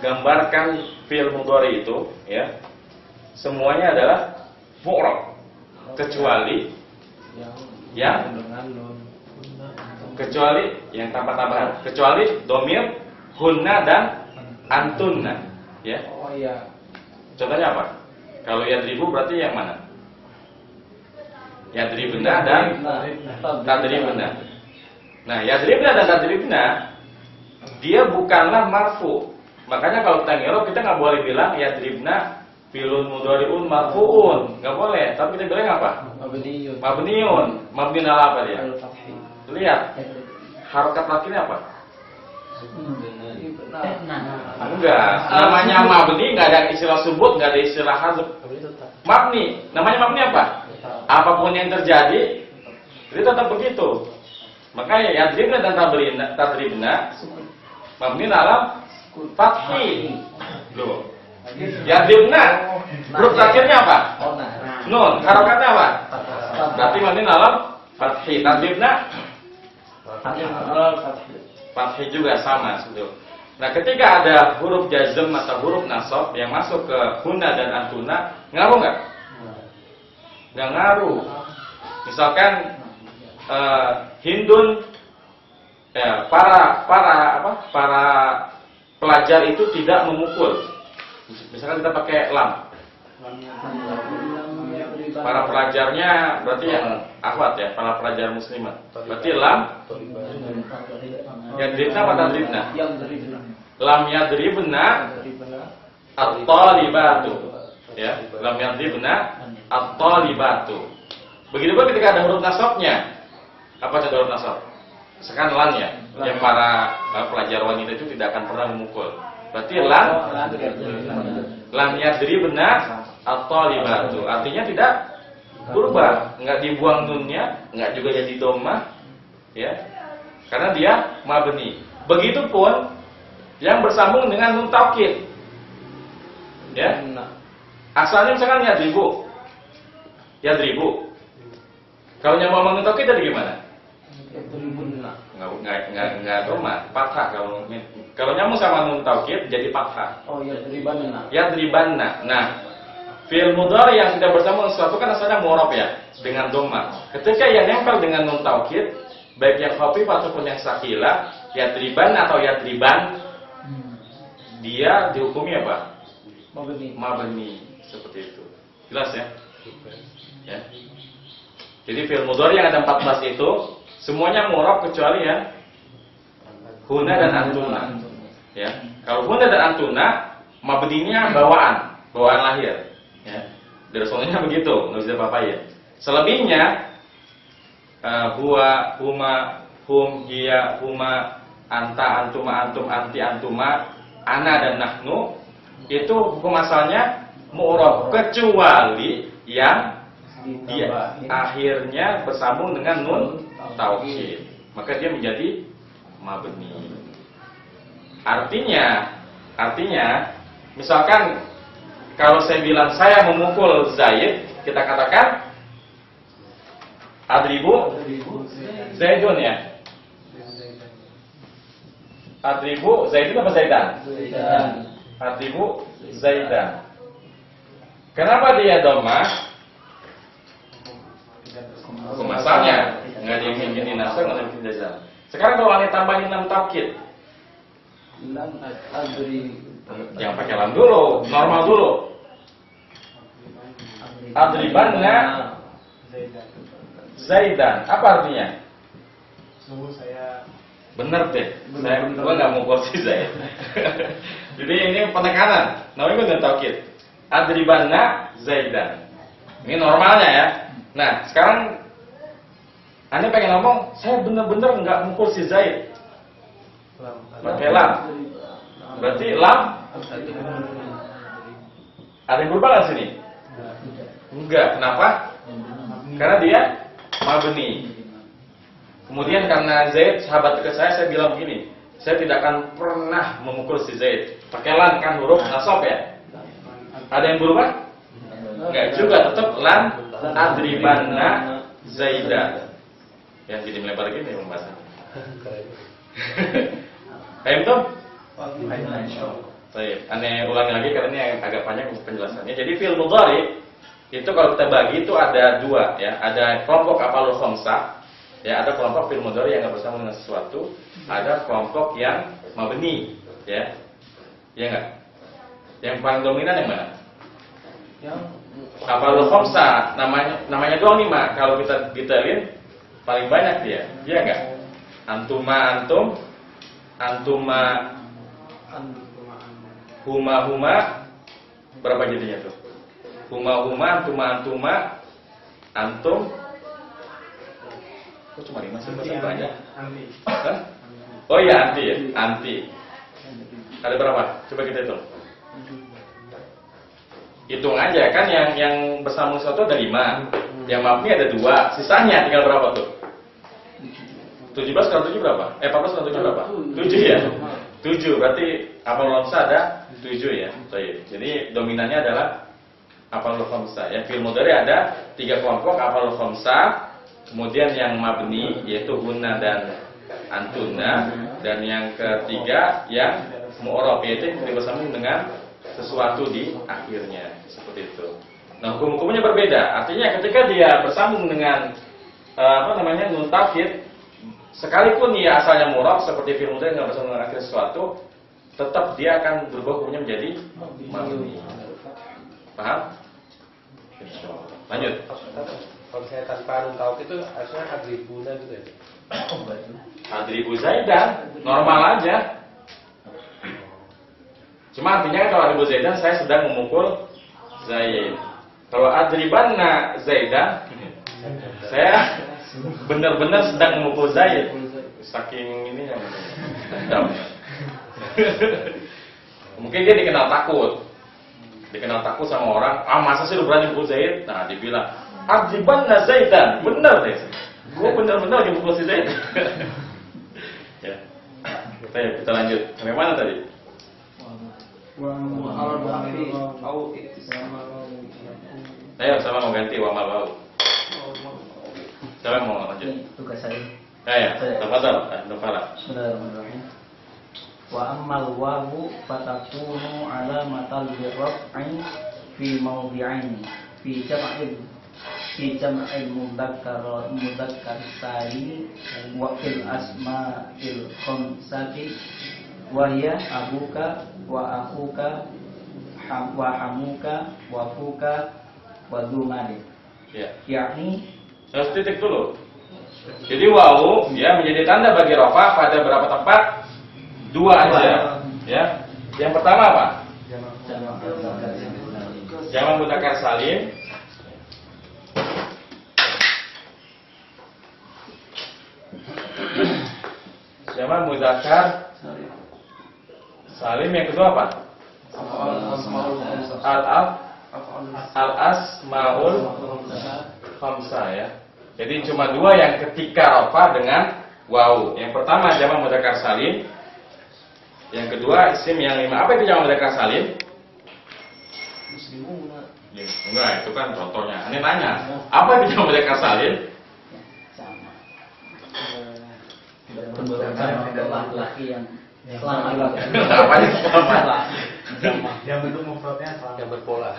gambarkan fi'il mudhari itu, ya, semuanya adalah mu'rab kecuali yang tanpa tambahan, kecuali domir hunna dan antunna, ya. Oh iya. Contohnya apa? Kalau yadribu berarti yang mana? Yadribna dan tadribna. Nah, yadribna dan tadribna dia bukanlah marfu. Makanya kalau kita ngirob kita nggak boleh bilang yadribna fi'lun mudhari'un marfu'un, nggak boleh. Tapi kita bilang apa? Mabniun. Mabniun ala apa dia? Lihat. Harokat lakinya apa? Enggak. Namanya mabni, nggak ada istilah subut, nggak ada istilah hazf. Mabni. Namanya mabni apa? Apapun yang terjadi, itu tetap begitu. Makanya yadribna dan tadribna mabni ala fathi. Loh. Yadribna, huruf terakhirnya apa? Nun. Harokatnya apa? Berarti mabni ala fathi. Tadribna fathi juga sama, gitu. Nah, ketika ada huruf jazm atau huruf nasab yang masuk ke hunna dan antuna, ngaruh nggak? Nggak ngaruh. Misalkan Hindun, ya, para pelajar itu tidak memukul. Misalkan kita pakai lam. Para pelajarnya berarti yang akhwat ya, para pelajar muslimat. Berarti lam yadribna apa tadribna? Lam yadribna at-talibatu. Ya, lam yadribna at-talibatu. Begitu pula ketika ada huruf nasabnya. Apa contoh huruf nasab? Misalkan lan ya, yang para pelajar wanita itu tidak akan pernah memukul. Berarti lan yadribna at-talibatu. Artinya tidak berubah, enggak dibuang nunnya, enggak juga jadi dhammah, ya. Karena dia mabni. Begitupun yang bersambung dengan nun taukid. Ya. Asalnya misalkan yadribu. Kalau nyambung nun taukid tadi gimana? Enggak dhammah, fathah kalau nyambung sama nun taukid jadi fathah. Oh, yadribanna. Yadribanna. Nah, fi'il mudhari yang tidak bersambung sesuatu kan asalnya mu'rab ya, dengan dhammah. Ketika yang nempel dengan nun taukid, baik yang khafif ataupun yang sakilah, yadriban atau yadriban, dia dihukumi apa? Mabni. Seperti itu. Jelas ya? Ya. Jadi fi'il mudhari yang ada 14 itu Semuanya mu'rab kecuali yang huna dan antuna. Ya. Kalau huna dan antuna, mabninya bawaan lahir. Ya. Dari Rasulnya begitu, nggak bisa apa-apa ya. Selebihnya huwa, huma, hum, hiya, huma, anta, antuma, antum, anti, antuma, ana dan nahnu itu hukum asalnya mu'rab kecuali yang dia akhirnya bersambung dengan nun taukid, maka dia menjadi mabni. Artinya misalkan kalau saya bilang saya memukul Zaid, kita katakan adribu Zaidun ya. Adribu Zaidun apa Zaidan? Adribu Zaidan. Kenapa dia dhammah? Hukum asalnya nggak ada yang bikin nasab, nggak ada yang bikin jazam. Sekarang kalau anda tambahin lam taukid, Lam adri. yang pakai lam dulu, normal dulu. Adribanna Zaidan, apa artinya? Sungguh saya Bener deh, gua nggak mau si Zaid. Jadi ini penekanan, namanya dan taukid. Adribanna Zaidan. Ini normalnya ya. Nah, sekarang Anda pengen ngomong, saya bener-bener nggak mukul si Zaid. Pakai lam. Berarti lam ada yang berubah nggak sini? Enggak. Kenapa? Karena dia mabni. Kemudian karena Zaid sahabat dekat saya bilang begini, saya tidak akan pernah memukul si Zaid. Pakai lam kan huruf nasab ya. Ada yang berubah? Enggak juga, tetap lam adribanna Zaidan. Ya, jadi melebar gini pembahasan. Paham tuh? Baik, aneh ulangi lagi karena ini agak panjang penjelasannya. Jadi fi'il mudhari itu kalau kita bagi itu ada dua ya, ada kelompok af'alul khamsah. Ya, ada kelompok fi'il mudhari yang enggak bersama dengan sesuatu, ada kelompok yang mabni, ya. Iya enggak? Yang paling dominan yang mana? yang Af'alul khamsah, namanya doang nih, Mak. Kalau kita detailin paling banyak dia. Iya enggak? Antuma antum, antuma huma huma, berapa jadinya tuh? Huma huma, antuma antuma, antum. Kok cuma 5 sih? Bahasa banyak. Hah? Oh iya, anti ya, anti. Ada berapa? Coba kita hitung. Hitung aja kan, yang bersambung satu ada 5, yang mabni ada 2, sisanya tinggal berapa tuh? 17 kali 7 berapa? 14 kali 7 berapa? 7 ya? 7, berarti af'alul khamsah ada 7 ya. Baik. Jadi dominannya adalah af'alul khamsah ya. Fi'il mudhari ada 3 kelompok af'alul khamsah, kemudian yang mabni yaitu hunna dan antuna, dan yang ketiga yang mu'rab yaitu yang bersambung dengan sesuatu di akhirnya, seperti itu. Nah, hukum-hukumnya berbeda. Artinya ketika dia bersambung dengan nun taukid, sekalipun dia asalnya mu'rab seperti fi'il mudhari yang bersambung dengan akhir sesuatu, tetap dia akan berubah hukumnya menjadi mabni. Paham? Insyaallah. Lanjut. Kalau saya tanpa nun taukid itu harusnya adribuna gitu ya. Adribu Zaidan, normal aja. Cuma artinya kalau adribu Zaidan saya sedang memukul Zaid. Kalau adribanna Zaidan, saya benar-benar sedang memukul Zaid. Saking ini yang mungkin dia dikenal takut. Dikenal takut sama orang, masa sih lu berani mukul Zaid? Nah, dibilang adribanna Zaidan, benar deh. Gue benar-benar lagi mukul si Zaid. Ya. Kita lanjut. Sampai mana tadi? Ayo, sama mau ganti wa mal wau. Siapa mau lanjut? Tugas saya. Ya, tafadhal. Tafadhal. Bismillahirrahmanirrahim. Wa ammal wawu fatakunu alamatal birraf'i fi mawdi'aini fi jam'il mudzakkar salim wa fil asma'il khamsati wa hiya abuka wa akhuka wa hamuka wa fuka wa dzumari. Ya. Yakni Harus titik dulu. Jadi wawu ya menjadi tanda bagi rofa pada berapa tempat? 2 aja. Ya. Yang pertama apa? Jamak mudzakkar salim. Jamak mudzakkar salim. Yang kedua apa? Al-asmaul khamsah ya. Jadi cuma 2 yang ketika rofa dengan wawu. Yang pertama jamak mudzakkar salim. Yang kedua isim yang 5. Apa itu jamak mudzakkar salim? Enggak, itu kan contohnya. Ini nanya, apa itu jamak mudzakkar salim? Sama. Laki-laki yang selamat. Apa itu selamat? Yang bentuk mufradnya yang berpola.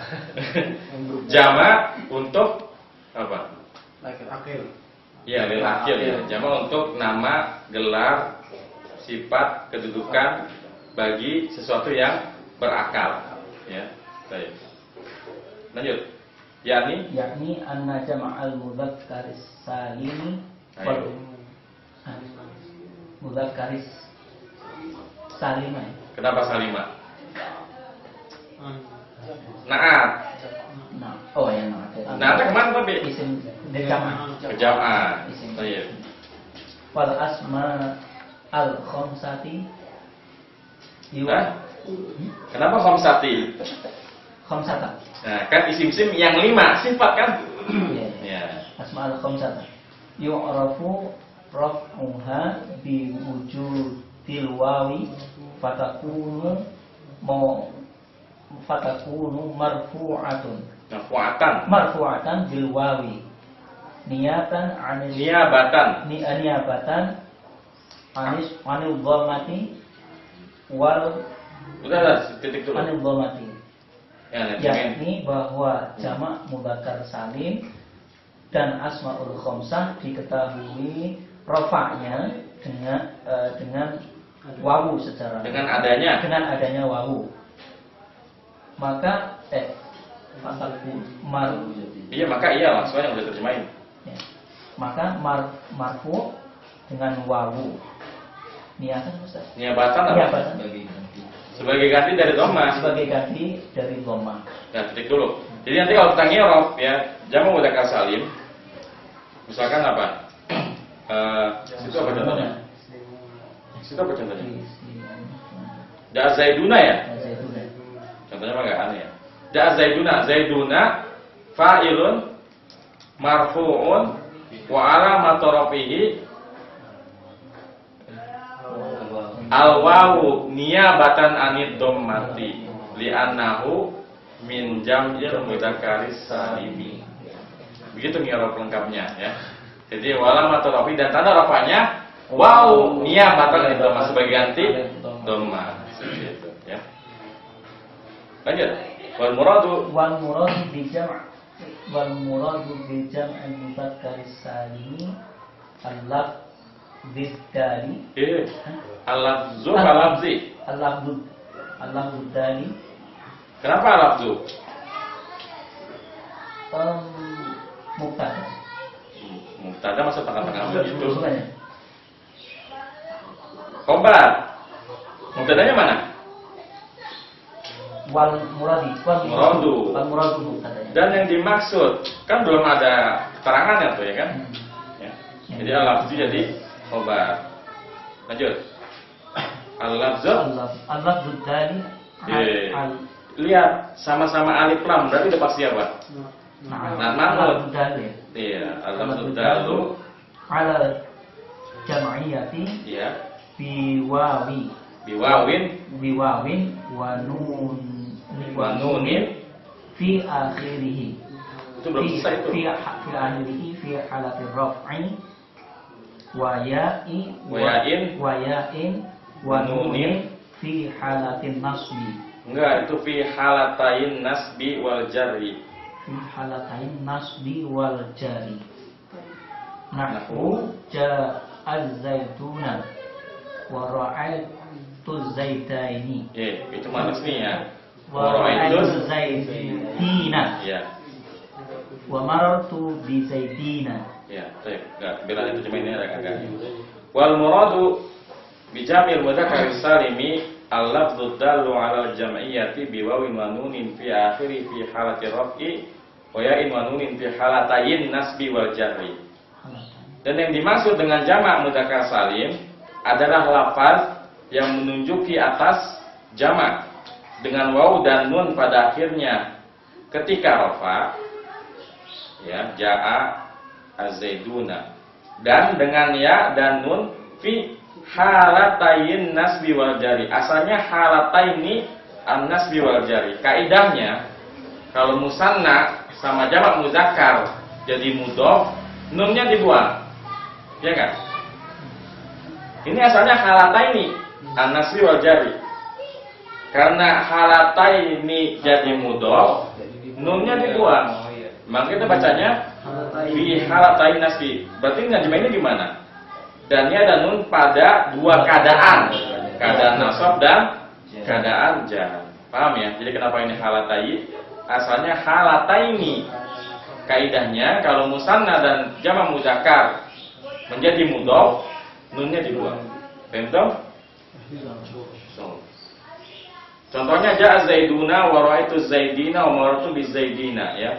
Jamak untuk apa? Akhir. Ya, lil akhir ya. Jamak untuk nama, gelar, sifat, kedudukan bagi sesuatu yang berakal. Ya, baik. Lanjut. yakni anna jama'al mudzakkaris salim mudzakkaris salimah. Kenapa salimah? Naat. Nah, oh ya naat. Naat kemana tapi? Isim jama'ah. Kejamaan. Baik. Wal asma al khamsati Nah, kenapa khamsati? khamsata. Nah, kan isim-isim yang 5 sifat kan? Ya. Ya. Asma al khamsata yu'rafu raf'uha bi wujudil wawi fatakunu marfu'atun bil wawi niyatan anil dhammati wal Udah, titik dulu. anil dhammati, Ya, yakni bahwa jamak mudzakkar salim dan asmaul khamsah diketahui rofaknya dengan wawu secara dengan adanya wawu. Maka iya, maka iya langsung yang udah terjemahin. ya, maka marfu dengan wawu niatan Ustaz. Niabatan apa? Niabatan Sebagai ganti dari dhamma. sebagai ganti dari dhamma. Nah, titik dulu. Jadi nanti kalau kita ngirof ya, jamak mudzakkar salim. Misalkan apa? Situ apa contohnya? Situ apa contohnya? Da zaiduna ya? Contohnya mah enggak aneh ya. Da zaiduna fa'ilun marfu'un wa alamatu rafihi al-wawu niyabatan anid dhammati li'annahu min jam'il mudzakkaris salimi. Begitu ngirof lengkapnya ya. Jadi walamatu rafi dan tanda rafanya wawu niyabatan anid dhammah sebagai ganti dhammah. Seperti itu ya. Lanjut. Wal muradu bi jam'il mudzakkaris salimi al-lafz biddali al-lafzu al-lafzi al-lafzu dali. Kenapa al-lafzu? Mubtada masuk tengah-tengah begitu. Khobar. Mubtadanya mana? Wal muradu mubtadanya. Dan yang dimaksud kan belum ada keterangannya tuh ya kan? Ya. Jadi al-lafzu jadi khobar. Lanjut. Al-lafzu dali. Lihat sama-sama alif lam berarti udah pasti apa? Al-lafzu dali. Iya, al-lafzu dalu ala jam'iyati. Iya. Biwawin wa nunin fi akhirih. Itu belum selesai itu. Fi akhirih fi halatir raf'i wa ya'in wa nunin fi halatin nasbi. Enggak, itu fi halatain nasbi wal jarri. Fi halatain nasbi wal jarri. Nahwu ja'az zaituna wa ra'aytu zaitaini. Itu manis nih ya. Wa ra'aytu zaitina. Iya. Wa marartu bi zaitina. Ya, baik. Enggak, bilang itu cuma ini ada kagak. Wal muradu bijamil mudzakkar salimi al-lafdhu dallu 'ala al-jam'iyyati bi wawin wa nunin fi akhiri fi halati raf'i wa ya'in wa nunin fi halatayn nasbi wal jarri. Dan yang dimaksud dengan jamak mudzakkar salim adalah lafaz yang menunjuki atas jamak dengan waw dan nun pada akhirnya ketika rafa, ya, jaa az-zaiduna, dan dengan ya dan nun fi halatayn nasbi wal jari. Asalnya halataini an-nasbi wal jari. Kaidahnya kalau musanna sama jamak muzakkar jadi mudhof, nunnya dibuang. Ya kan? Ini asalnya halataini an-nasbi wal jari. Karena halataini jadi mudhof, nunnya dibuang. Maka kita bacanya fi halatain nasbi. Berarti najma ini gimana? Dan ya dan nun pada dua keadaan, keadaan nasab dan keadaan jar. Paham ya? Jadi kenapa ini halatai? Asalnya halataini. Kaidahnya kalau musanna dan jamak muzakkar menjadi mudhof, nunnya dibuang. Paham? Contohnya ja'a zaiduna wa ra'aitu zaidina wa marartu bizaidina, ya.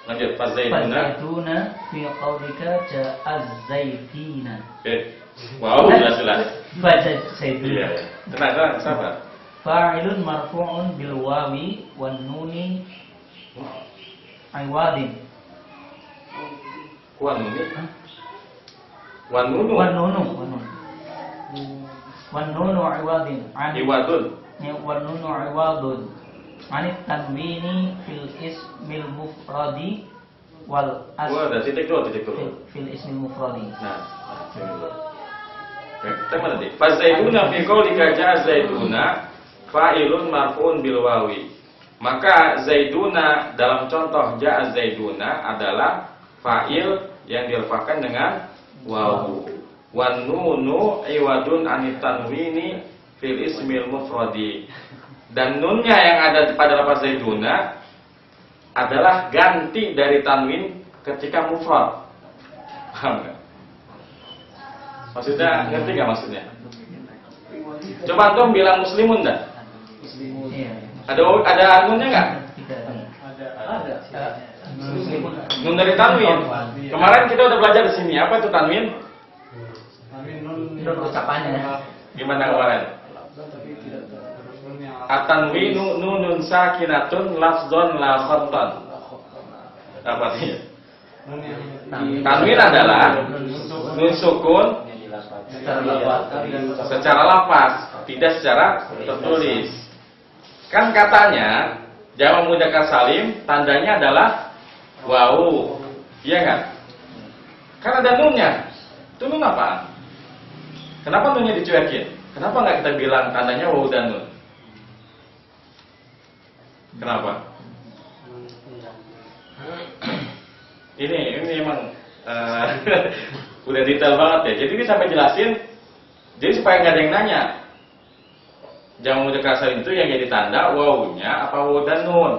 Lanjut, pas zaiduna. Zaiduna fi qaulika ja'a zaidina. Wow, jelas-jelas. Baca zaiduna. Iya, iya. Tenang, sabar. Fa'ilun marfu'un bil wawi wan nuni aywadin. Wan nuni. Wan nunu. Wan nunu. Wan nunu aywadin. Iwadun. Wan nunu aywadun. Anit tanwini fil ismil mufradi wal Wah, ada titik dulu. fil ismil mufradi. Nah, sini dulu. Kita mana tadi? Fa zaiduna fi qaulika ja'a zaiduna fa'ilun marfu'un bil wawi. Maka zaiduna dalam contoh ja'a zaiduna adalah fa'il yang dirafa'kan dengan wawu. Wan nunu iwadun anit tanwini fil ismil mufradi. Dan nunnya yang ada pada lafaz zaiduna adalah ganti dari tanwin ketika mufrad. Paham nggak? Maksudnya ngerti nggak maksudnya? Coba antum bilang muslimun dah. Iya. Ada nunnya nggak? Ada. Nun dari tanwin. Kemarin kita udah belajar di sini. Apa itu tanwin? Nun ucapannya. Gimana kemarin? At-tanwinu nunun sakinatun lafzon la khattan. Apa artinya? Tanwin adalah nun sukun secara lafaz, tidak secara tertulis. Kan katanya jamak mudzakkar salim tandanya adalah wawu. Iya kan? Kan ada nunnya. Itu nun apa? Kenapa nunnya dicuekin? Kenapa nggak kita bilang tandanya wawu dan nun? Kenapa? Ini emang udah detail banget ya. Jadi ini sampai jelasin. Jadi supaya nggak ada yang nanya. Jamak mudzakkar salim itu yang jadi tanda wawunya apa wawu dan nun?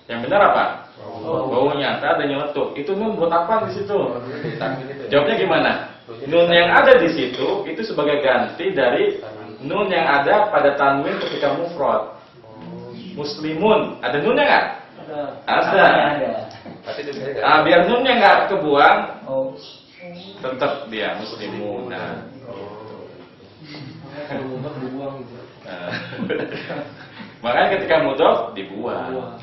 Yang benar apa? Wawunya. Ada nyeletuk. Itu nun buat apa di situ? Jawabnya gimana? Nun yang ada di situ itu sebagai ganti dari nun yang ada pada tanwin ketika mufrad. Muslimun, ada nunnya nggak? Ada. Biar nunnya nggak kebuang, tetap dia muslimun. Makanya ketika mudhof dibuang.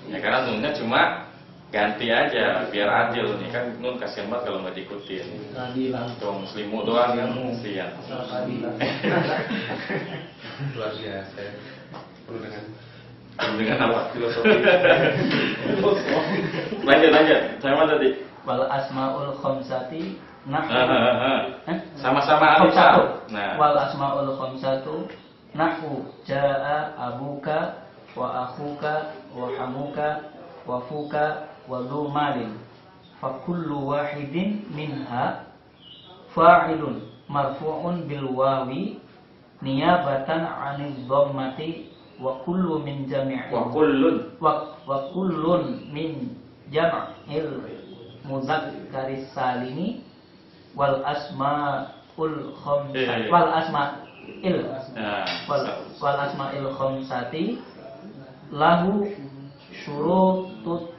Ya karena nunnya cuma ganti aja, biar adil nih kan nun kasihan banget kalau nggak diikutin. Tuh muslimu doang kan kasihan. Luar biasa. Penuh dengan apa? filosofi. Lanjut. Saya mana tadi? Wal asmaul khamsati nahwu. Sama-sama alif. Nah. Wal asmaul khamsatu nahwu jaa abuka wa akhuka wa hamuka wa fuka wa dhu malin. Fa kullu wahidin minha fa'ilun marfu'un bil wawi niyabatan 'anil dhammati wa kullu min jami'i Wa kullun. wa wa kullun min jam'il mudzakkaris salimi wal asmaul khamsati wal asma'il wal asma'il khamsati lahu syurutut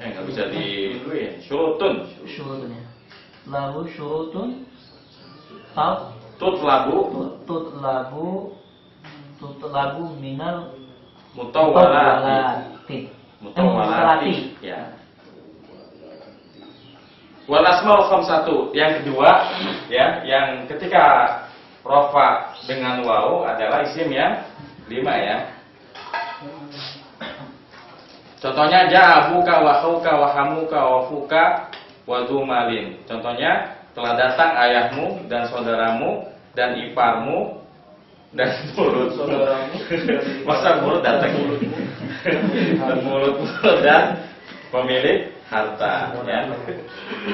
nggak bisa diluin. Syurutun. syurutnya lahu syurutun tutlabu minal Mutawalati. Ya. Wal asmaul khamsatu. Yang kedua, ya, yang ketika rofa dengan waw adalah isim yang 5 ya. Contohnya ja'abuka wa khuka wa hamuka wa fuka wa dumalin. Contohnya telah datang ayahmu dan saudaramu dan iparmu dan mulut saudaramu. Masa mulut datang dan mulut dan pemilik harta ya.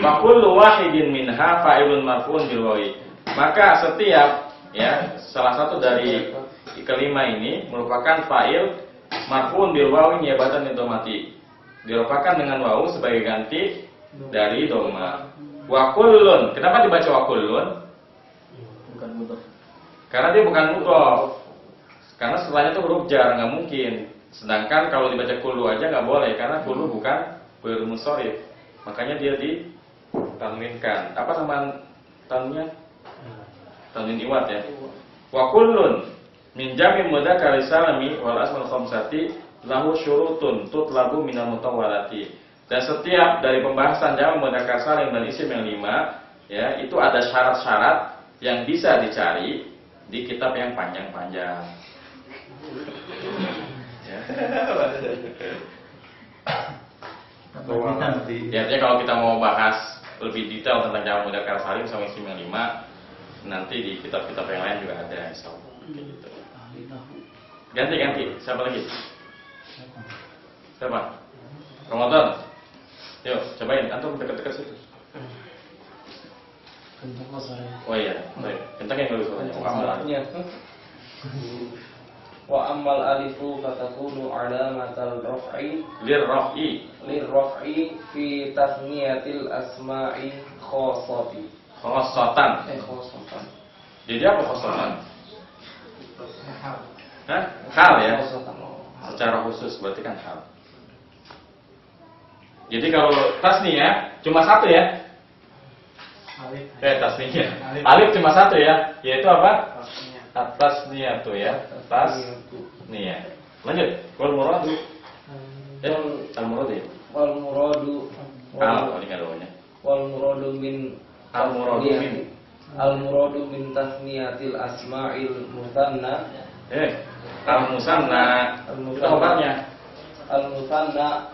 Wa kullu wahidin minha fa'ilun marfu'un bil wawi. Maka setiap ya salah satu dari kelima ini merupakan fa'il marfu'un bil wawi niyabatan min dhamati. Dirofakkan dengan wawu sebagai ganti dari dhamma. Wa kullun. Kenapa dibaca wa kullun? Bukan mudhof. Karena dia bukan mudhof. Karena setelahnya itu huruf jar, nggak mungkin. Sedangkan kalau dibaca kullu aja nggak boleh karena kullu bukan fi'il munsharif. Makanya dia ditanwinkan. Apa nama tanwinnya? Tanwin iwad ya. Wa kullun min jam'i mudzakkar salami wal asmal khamsati lahu syurutun tutlabu minal mutawwalati. Dan setiap dari pembahasan jam' mudzakkar salim dan isim yang 5 ya, itu ada syarat-syarat yang bisa dicari di kitab yang panjang-panjang. Ya. Ya, artinya kalau kita mau bahas lebih detail tentang jam' mudzakkar salim sama isim yang 5, nanti di kitab-kitab yang lain juga ada insyaallah. Gitu. Ganti. Siapa lagi? Siapa? Ramadan. Yuk, cobain. Antum dekat-dekat situ. Oh iya, baik. Kentangin dulu suaranya. Wa ammal alifu fatakunu alamatal raf'i lirraf'i fi tasniyatil asma'i khossati. Khossatan. Jadi apa khossatan? Hah? Hal ya? Secara khusus berarti kan hal. Jadi kalau tasniyah cuma satu ya? Tasniyah. Alif cuma satu ya, yaitu apa? Tasniyah tuh ya. Tasniyah. Lanjut. Wal muradu. Al muradu ya. Wal muradu. Ini adanya. Wal muradu min Al muradu min. Al muradu min tasniyatil asma'il musanna. Al musanna. Itu kabarnya. Al musanna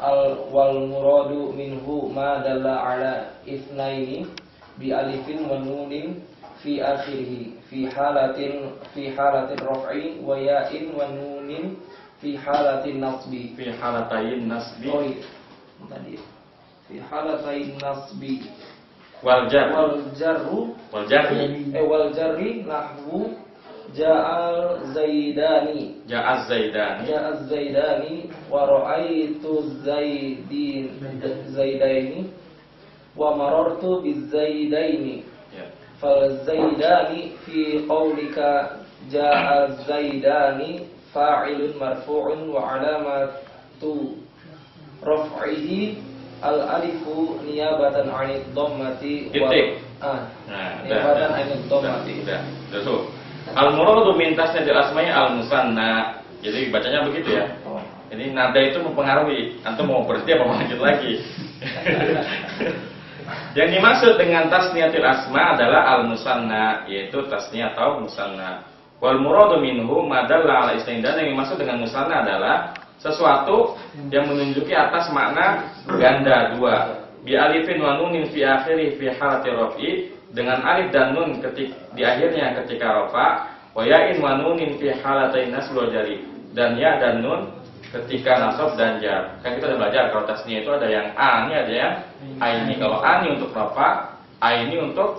wal muradu minhu ma dalla ala itsnaini bi alifin wa nunin fi akhirih fi halatin raf'i wa ya'in wa nunin fi halatin nasbi Fi halatain nasbi. Tadi fi halatain nasbi Wal jar. wal jarri nahwu ja'al zaidani wa ra'aitu zaidaini wa marartu bizaidaini fal zaidani fi qawlika ja'al zaidani fa'ilun marfu'un wa alamatu raf'ihi al alifu niyabatan 'anid dhammati niyabatan 'anid dhammati. Udah tuh. Al muradu min tasniyatil asma'i al musanna. Jadi bacanya begitu ya. Ini nada itu mempengaruhi. Antum mau berhenti apa mau lanjut lagi? Yang dimaksud dengan tasniyatil asma adalah al musanna, yaitu tasniyah atau musanna. Wal muradu minhu madalla ala istain. Dan yang dimaksud dengan musanna adalah sesuatu yang menunjuki atas makna ganda dua. Bi alifin wa nunin fi akhirih fi halati raf'i, dengan alif dan nun di akhirnya ketika rafa, wa ya'in wa nunin fi halatain nasb wal jari, dan ya dan nun ketika nasab dan jar. Kan kita udah belajar kalau tasniyah itu ada yang a ini, ada yang a ini. Kalau a ini untuk rafa, a ini untuk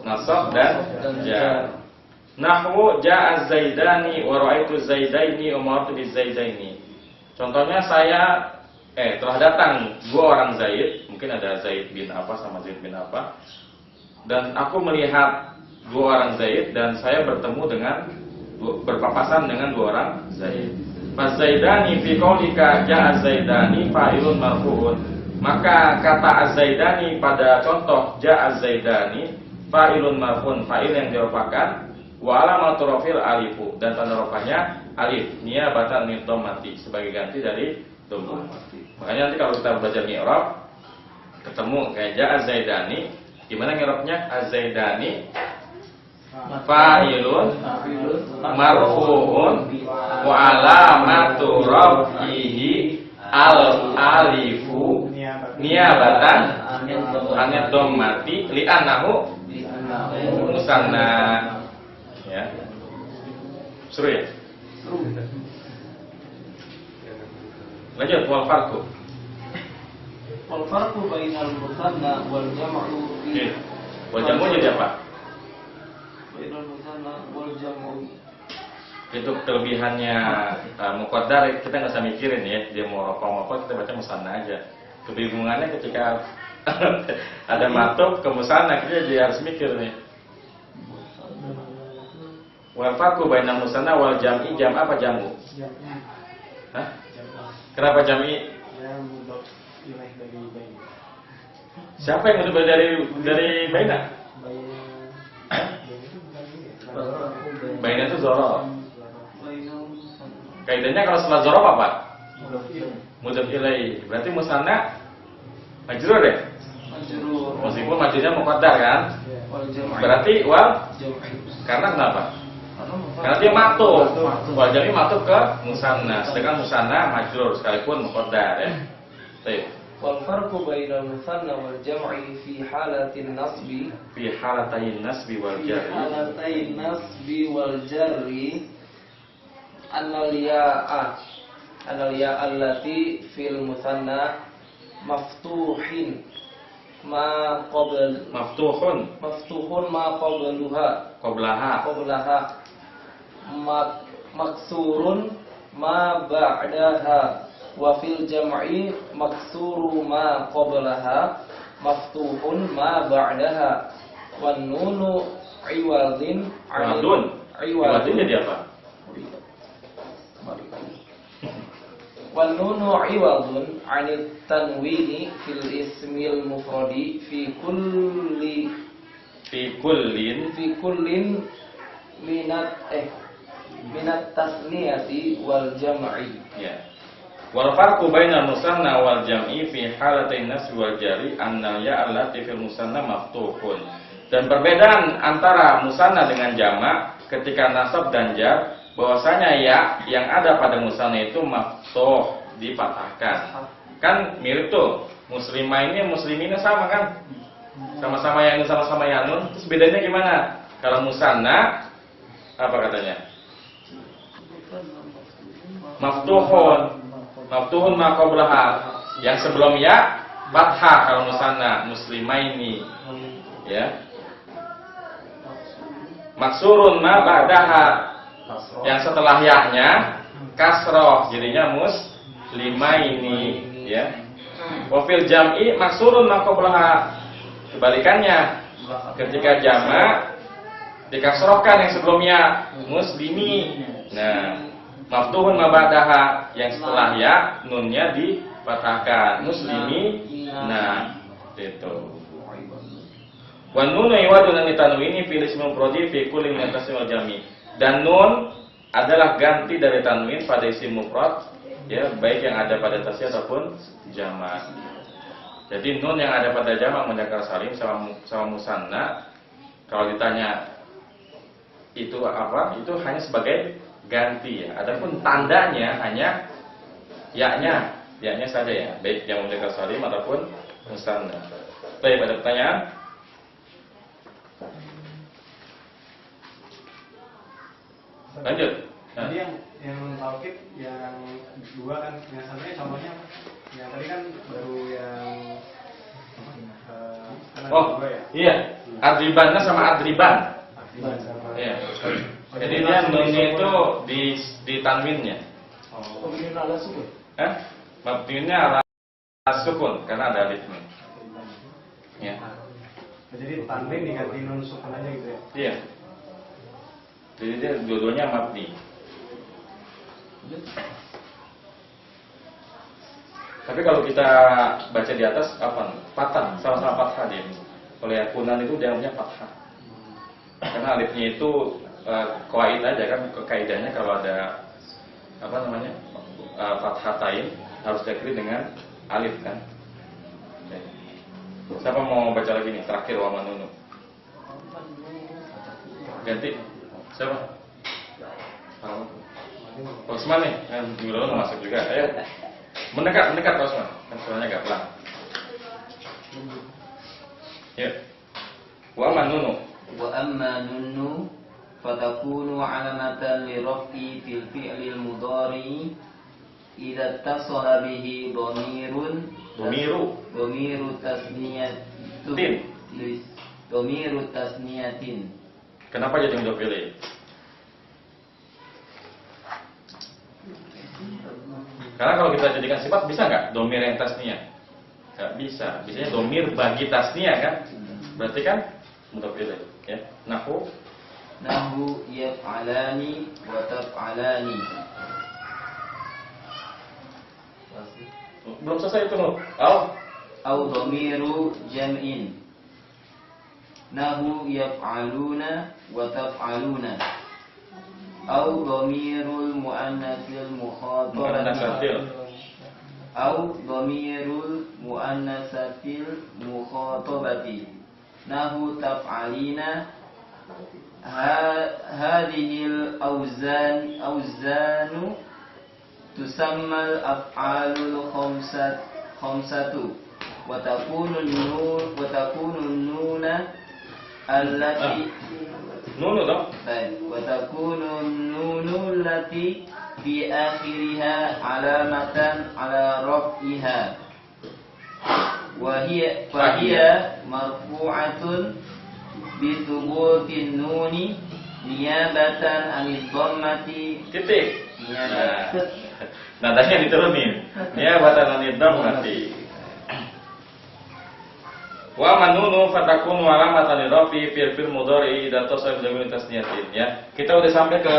nasab dan jar. Nahwu ja'a zaidani wa ra'aitu zaidaini wa marartu bizaidaini. Contohnya saya telah datang 2 orang Zaid, mungkin ada Zaid bin apa sama Zaid bin apa, dan aku melihat 2 orang Zaid dan saya bertemu dengan berpapasan dengan 2 orang Zaid. Fazaidani fi qaulika ja'a Zaidani fa'ilun marfu'un. Maka kata Az-Zaidani pada contoh ja'a Zaidani fa'ilun marfu'un, fa'il yang dirofakan, wa alamatu rafil alifu, dan tanda rofanya alif niyabatan min dhammati, sebagai ganti dari dhammah. Makanya nanti kalau kita belajar i'rab ketemu kayak ja'a Zaidani, gimana i'rabnya? Az-Zaidani fa'ilun marfu'un wa alamatu rafihi al-alifu niyabatan anid dhammati li'annahu musanna. Ya. Seru ya? Lanjut, wal farqu. Wal farqu bainal musanna wal jam'u fi Wal jam'u jadi apa? bainal musanna wal jam'u. Itu kelebihannya muqaddar, kita nggak usah mikirin ya, dia mau apa kita baca musanna aja. Kebingungannya ketika ada matub ke musanna, kita jadi harus mikir nih. Wal farqu bainal musanna wal jam'i, jam apa jamu? Hah? Kenapa jam'i? Siapa yang mudhof dari baina? Baina itu zorof. Kaitannya kalau setelah zorof apa? Mudhof ilaih. Berarti musanna majrur ya? Majrur. Meskipun majrurnya muqaddar kan? Wal jam'u. Berarti wal Jam'i. karena kenapa? Karena dia matuf. Wal jam'i matuf ke musanna. Sedangkan musanna majrur sekalipun muqaddar ya. Baik. Wal farqu bainal musanna wal jam'i fi halatin nasbi Fi halatayn nasbi wal fi jarri. halatain nasbi wal jarri annal ya'a allati fil musanna maftuhin ma maftuhun ma qablaha maksurun ma ba'daha wa fil jam'i maksuru ma qablaha maftuhun ma ba'daha wan nunu iwadin Iwadin jadi apa? wan nunu iwadun 'anit tanwini fil ismil mufradi fi kullin minat tasniyati wal jam'i. Ya. Wal farqu bainal musanna wal jam'i fi halatain nasb wal jari anna ya allati fil musanna maftuhun. Dan perbedaan antara musanna dengan jamak ketika nasab dan jar, bahwasanya ya yang ada pada musanna itu maftuh, dipatahkan. Kan mirip tuh, muslimah ini musliminnya sama kan? Sama-sama ya nun, sama-sama ya nun. Terus bedanya gimana? Kalau musanna apa katanya? Maftuhun ma qablaha. Yang sebelum ya fathah kalau musanna, muslimaini. Ya. Maksurun ma ba'daha. Yang setelah ya-nya kasroh, jadinya muslimaini, ya. Wa fil jam'i maksurun ma qablaha. Kebalikannya, ketika jamak dikasrohkan yang sebelumnya muslimi. Nah, maftuhun ma ba'daha, yang setelah ya nunnya dipatahkan muslimi. Nah, itu. Wan nunu iwadun an tanwini fil ismil mufradi fi kulli min tasmil jami. Dan nun adalah ganti dari tanwin pada isim mufrad, ya, baik yang ada pada tasnya ataupun jamak. Jadi nun yang ada pada jamak mudzakkar salim sama musanna, kalau ditanya itu apa? Itu hanya sebagai ganti ya. Adapun tandanya hanya ya-nya saja ya, baik yang mudzakkar salim ataupun musanna. Baik, ada pertanyaan? Lanjut. Jadi yang taukid yang dua kan, yang satunya contohnya apa? Yang tadi kan baru yang Oh iya, adribanna sama adriban. Iya. Jadi dia nunnya itu di tanwinnya. Oh, ini ala suku. Mabninya ala sukun karena ada alif nun. Ya. Jadi tanwin diganti nun sukun aja gitu ya. Iya. Jadi dia dua-duanya mabni. Tapi kalau kita baca di atas apa? Fathah, sama-sama fathah dia. Kalau yang kunan itu dianggapnya fathah. Karena alifnya itu qaid aja kan, kaidahnya kalau ada apa namanya? Fathatain harus diakhiri dengan alif kan. Siapa mau baca lagi nih? Terakhir wa manunu. Ganti. Siapa? Osman nih, kan minggu lalu mau masuk juga. Ayo. Mendekat Osman. Kan suaranya agak pelan. Ya. Wa manunu. Wa amma nunnu fatakunu alamatan li raf'i fil fi'lil mudhari idza tasala bihi dhamiru tasniyatin. Dhamiru tasniyatin. Kenapa jadi mudhaf ilaih? Karena kalau kita jadikan sifat bisa nggak domir yang tasniyah? Nggak bisa. Biasanya domir bagi tasniyah kan? Berarti kan mudhaf ilaih. Ya. Nahu yaf'alani wa taf'alani. Belum selesai itu loh. Au dhamiru jam'in. Nahu yaf'aluna wa taf'aluna. Au dhamirul muannatsil mukhatabati. Au dhamirul muannatsil mukhatabati. Nahu taf'alina. Hadhil awzanu tusammal af'alul khamsatu wa takunu nuna allati nunu dong. baik wa takunu nunu allati fi akhiriha alamatan ala raf'iha wa hiya marfu'atun bi thubutin nuni niyabatan anil dhammati Titik. Nadanya diturunin. Niyabatan anil dhammati. Wa manunu fatakunu alamatan lirafi fil mudhari idza tasal bi tasniyatin ya. Kita udah sampai ke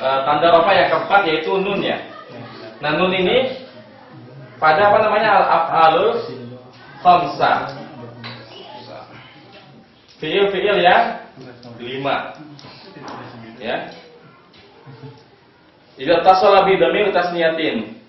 tanda rafa yang keempat yaitu nun ya. Nah, nun ini pada apa namanya al-af'alul khamsah. Fi'il yang 5. Ya. Idza tasala bi dhamir tasniyatin.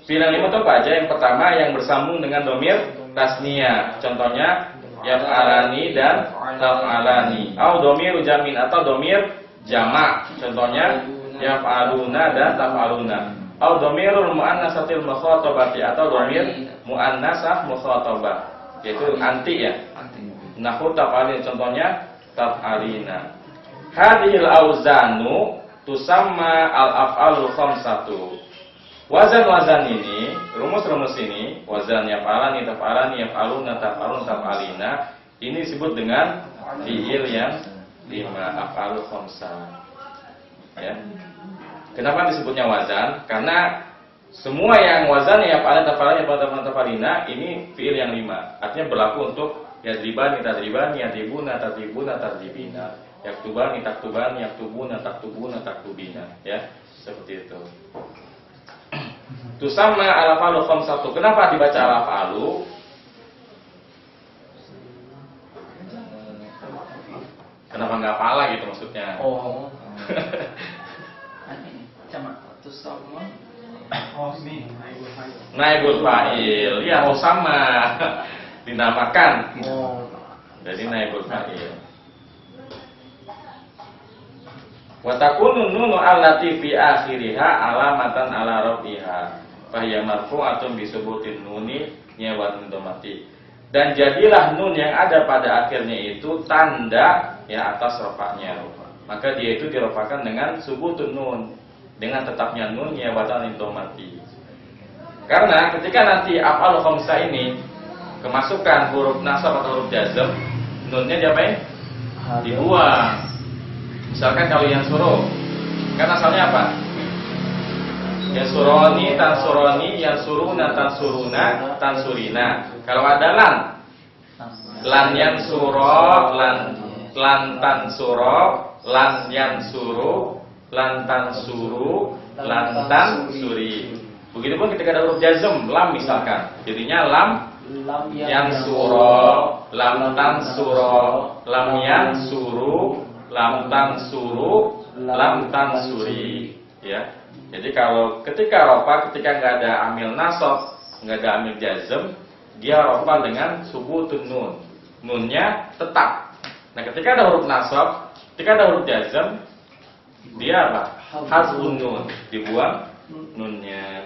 Fi'il yang 5 itu apa aja? Yang pertama yang bersambung dengan dhamir tasniyah. Contohnya yaf'alani dan taf'alani. Au dhamir jamin atau dhamir jamak. Contohnya yaf'aluna dan taf'aluna. Au dhamirul muannatsatil mukhatabati atau dhamir muannasah mukhatabah. Yaitu anti ya. Nahu taf'alin contohnya taf'alina. Hadhil auzanu tusamma al-af'alul khamsatu. Wazan-wazan ini, rumus-rumus ini, wazan yaf'alani, taf'alani, yaf'aluna, taf'alun, taf'alina, ini disebut dengan fi'il yang 5, af'alul khamsah. Ya. Kenapa disebutnya wazan? Karena semua yang wazan yaf'alani, taf'alani, yaf'aluna, taf'alina ini fi'il yang 5. Artinya berlaku untuk yadribani, tadribani, yadribuna, tadribuna, tadribina. Yaktubani, taktubani, yaktubuna, taktubuna, taktubina. Ya, seperti itu. Tusamma al-af'alu khamsatu. Kenapa dibaca al-af'alu? Kenapa nggak pala gitu maksudnya? Oh. Sama tusamma. Oh, ini Naibul fa'il. Ya, sama. Dinamakan. Oh. Jadi naibul fa'il. Wa takunu nunu allati fi akhiriha alamatan ala rafiha. Fa hiya marfu'atun bi subutin nuni niyawatun dhamati. Dan jadilah nun yang ada pada akhirnya itu tanda ya atas rafa'nya. Maka dia itu dirafa'kan dengan subutun nun, dengan tetapnya nun niyawatan dhamati. Karena ketika nanti af'al khamsah ini kemasukan huruf nasab atau huruf jazm, nunnya diapain? Dibuang. Misalkan kalau yang suruh, kan asalnya apa? Yansuroni, tansuroni, yansuruna, tansuruna, tansurina. Kalau ada lan yansuro, lan tansuro, lan yansuru, lan tansuru, lan tansuri. Begitupun ketika ada huruf jazm, lam misalkan, jadinya lam yansuro, lam tansuro, lam yansuru, lam tansuru, lam tansuri. Ya. Jadi kalau ketika rofa, ketika nggak ada amil nasab, nggak ada amil jazm, dia rofa dengan subutun nun. Nunnya tetap. Nah, ketika ada huruf nasab, ketika ada huruf jazm, dia apa? Hazfun nun, dibuang nunnya.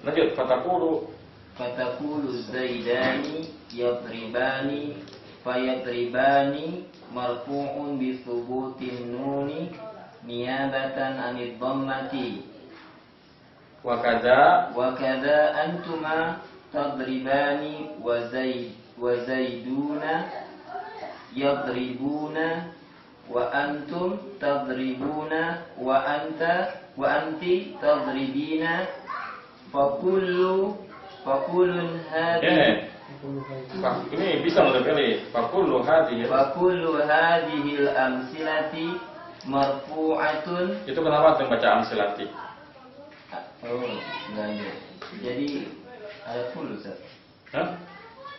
Lanjut, fatakulu zaidani yadribani fayadribani marfu'un bi thubutin nuni niyabatan anid dhammati wa kadza antuma tadribani wa zaiduna yadribuna wa antum tadribuna wa anti tadribina fakulun hadhihi. Ini bisa untuk pilih. Fakullu hadhil amsilati marfu'atun. Itu kenapa tuh baca amsilati? Oh, enggak ada. Jadi ada kulu, Ustaz. Hah?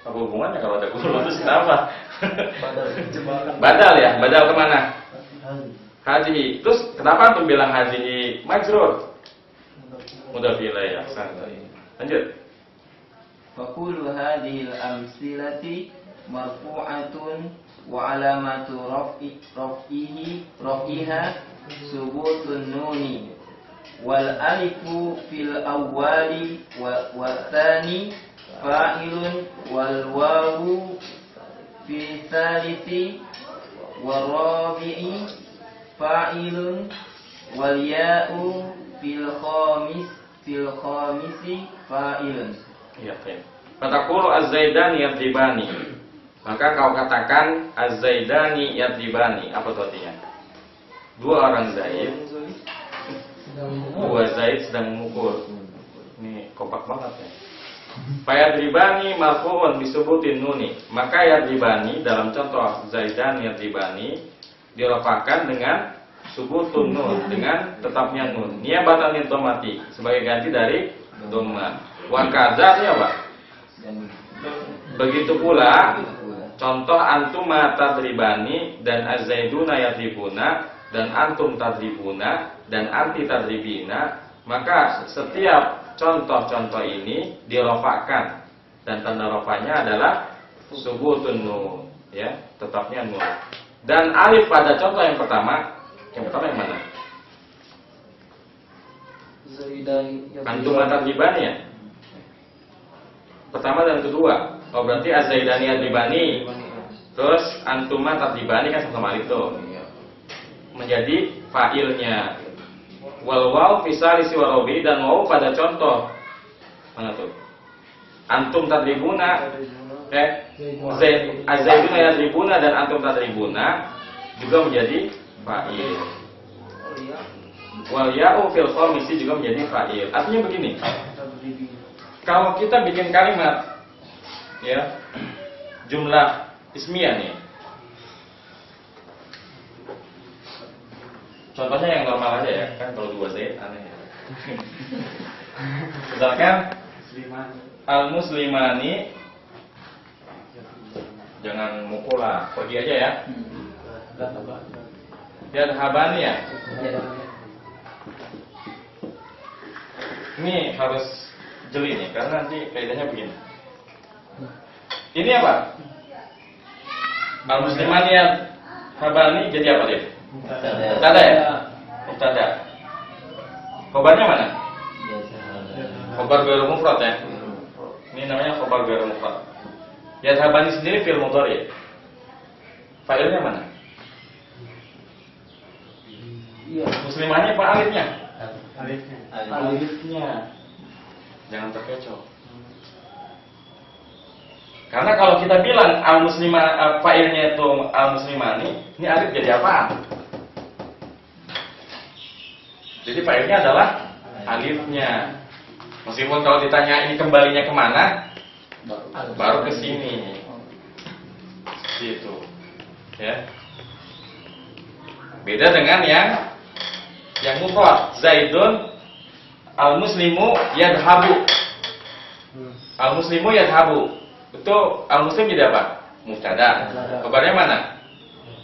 Apa hubungannya kalau ada kulu itu kenapa? Badal ya? Badal kemana? Hadhihi. Terus kenapa tuh bilang hadhihi majrur? Mudhaf ilaih. Lanjut. Faqulu hadhil amsilati marfu'atun wa alamatu raf'iha subutun nuni wal alifu fil awwali wa tsani fa'ilun wal wawu fi tsalithi wal rabi'i fa'ilun wal ya'u fil khamisi fa'ilun. Iya, baik. Fatakulu az-zaidani yadribani. Maka kau katakan az-zaidani yadribani. Apa itu artinya? Dua orang Zaid. Dua Zaid sedang memukul. Ini kompak banget ya. Fayadribani marfu'un bisubutin nuni. Maka yadribani dalam contoh Zaidan yadribani dirafa'kan dengan subutun nun, dengan tetapnya nun. Niyabatan min dhammati, sebagai ganti dari dhamma. Wa kadza itu apa? Begitu pula contoh antuma tadribani dan az-zaiduna yadribuna dan antum tadribuna dan anti tadribina, maka setiap contoh-contoh ini dirofakkan dan tanda rofanya adalah subutun nun, ya, tetapnya nun. Dan alif pada contoh yang pertama yang mana? Antum tadribani ya? Pertama dan kedua. Oh, berarti az-zaidani yadribani. Terus antuma tadribani kan sama alif tuh. Menjadi fa'ilnya. Wal waw fi salisi wa rabi, dan waw pada contoh. Mana tuh? Antum tadribuna. Az-zaiduna yadribuna dan antum tadribuna juga menjadi fa'il. Wal ya'u fil khamisi juga menjadi fa'il. Artinya begini. Kalau kita bikin kalimat, ya, jumlah ismiyah nih. Contohnya yang normal aja ya, kan kalau dua Z aneh ya. Misalkan al-muslimani, jangan mukul lah, pergi aja ya. Yadhabani ya. Ini harus jeli nih, karena nanti kaidahnya begini. Ini apa? Al-muslimani yadhabani jadi apa dia? Mubtada ya? Mubtada. Khobarnya mana? Khobar ghairu mufrad ya. Ini namanya khobar ghairu mufrad. Yadhabani sendiri fi'il mudhari. Fa'ilnya mana? Iya. Muslimahnya apa alifnya? Alifnya. Alifnya. Jangan terkecoh. Karena kalau kita bilang al-muslimah, fa'ilnya itu al-muslimani, ini alif jadi apaan? Jadi fa'ilnya adalah alifnya. Meskipun kalau ditanya ini kembalinya kemana, baru ke sini. Gitu. Ya. Beda dengan yang mufrad. Zaidun al-muslimu yadhabu. Al-muslimu yadhabu. Itu al-muslim jadi apa? Mubtada. Kabarnya mana?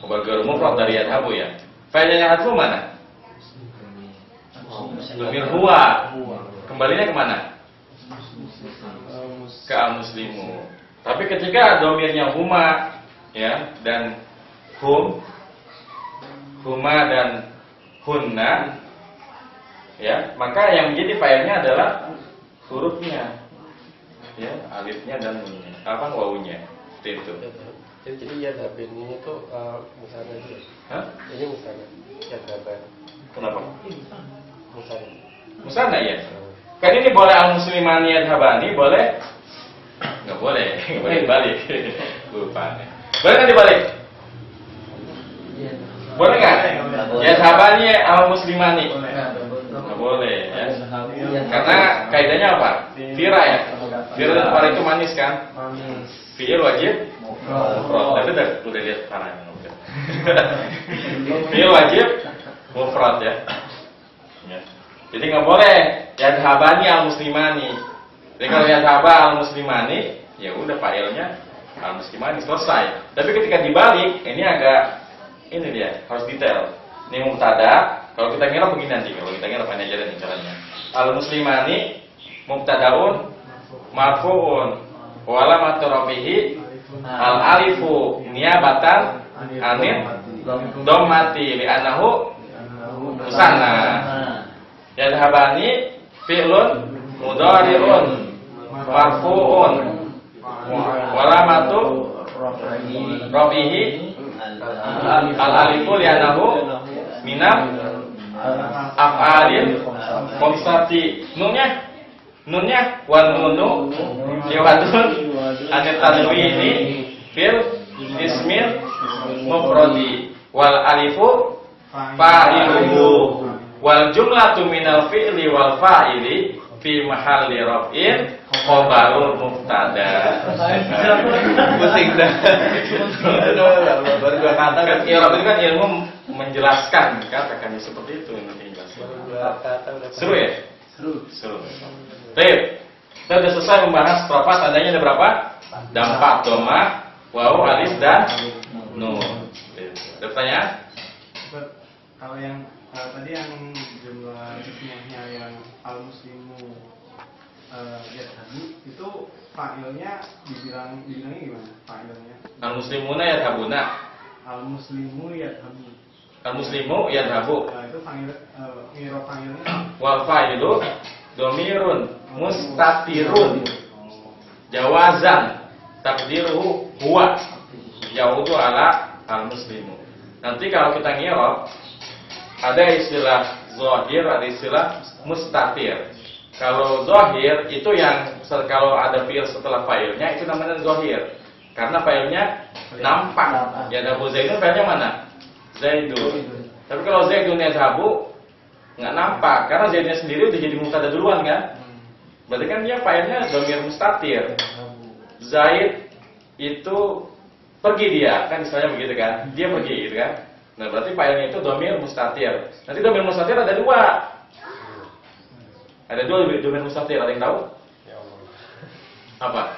Kabar ghair mufrad dari yadhabu ya. Fa'ilnya yadhabu mana? Dhamir huwa. Kembalinya kemana? Ke al-muslimu. Tapi ketika dhamirnya huma ya dan huma dan hunna ya, maka yang menjadi fa'ilnya adalah hurufnya. Ya, alifnya dan nunnya. Apa wawunya? Seperti itu. Jadi ya dabin ini tuh musana aja. Hah? Ini musana. Ya daban. Kenapa? Musana. Musana ya? Kan ini boleh al-muslimani yadhabani, boleh? Nggak boleh, nggak boleh dibalik. Lupa. Boleh nggak dibalik? Boleh nggak? Yadhabani al-muslimani. Nggak boleh ya. Karena kaidahnya apa? Fira ya. Fira dan fara itu manis kan? Fi'il wajib mufrad. Tapi udah lihat faranya. Fi'il wajib mufrad ya. Jadi nggak boleh yadhabani al-muslimani. Jadi kalau yadhaba al-muslimani, ya udah fa'ilnya al-muslimani selesai. Tapi ketika dibalik, ini agak ini dia harus detail. Ini mubtada. Kalau kita ngira begini nanti. Kalau kita ngira apa aja nih caranya. Al-muslimani mubtadaun marfu'un wa alamatu rafihi al-alifu niyabatan anil dhammati li'annahu musanna. Yadhabani fi'lun mudhari'un marfu'un wa alamatu rafihi al-alifu li'annahu minam af'alil khamsati. Nunnya wan nunu liwadun anit tanwini fil ismil mufradi wal alifu fa'iluhu wal jumlatu minal fi'li wal fa'ili fi mahalli raf'in khabarul mubtada. Pusing dah. Baru dua kata kan i'rab itu kan ilmu menjelaskan katakannya seperti itu nanti jelaskan. Seru ya? Seru. Baik. Kita sudah selesai membahas strofa, tandanya ada berapa? Dampak, doma, waw, alif dan nun. Ada pertanyaan? Kalau yang tadi yang jumlah ismiyahnya yang al-muslimu yadhabu itu fa'ilnya dibilangnya gimana? Fa'ilnya Al-muslimuna yadhabuna. al-muslimu yadhabu. Al-muslimu yadhabu. Nah, itu mirip fa'ilnya Wal fa'ilu domirun mustatirun jawazan takdiruhu huwa yaudu ala al-muslimu. Nanti kalau kita ngirab ada istilah zahir, ada istilah mustatir. Kalau zahir itu yang kalau ada fi'il setelah fa'ilnya itu namanya zahir. Karena fa'ilnya nampak. Ya ada Zaidun fa'ilnya mana? Zaidun. Tapi kalau Zaidun yadhabu nggak nampak karena Zaidnya sendiri udah jadi mubtada duluan kan? Berarti kan dia fa'ilnya dhamir mustatir. Zaid itu pergi dia, kan istilahnya begitu kan? Dia pergi gitu kan? Nah, berarti fa'ilnya itu dhamir mustatir. Nanti dhamir mustatir ada dua. Ada dua dhamir mustatir, ada yang tahu? Apa?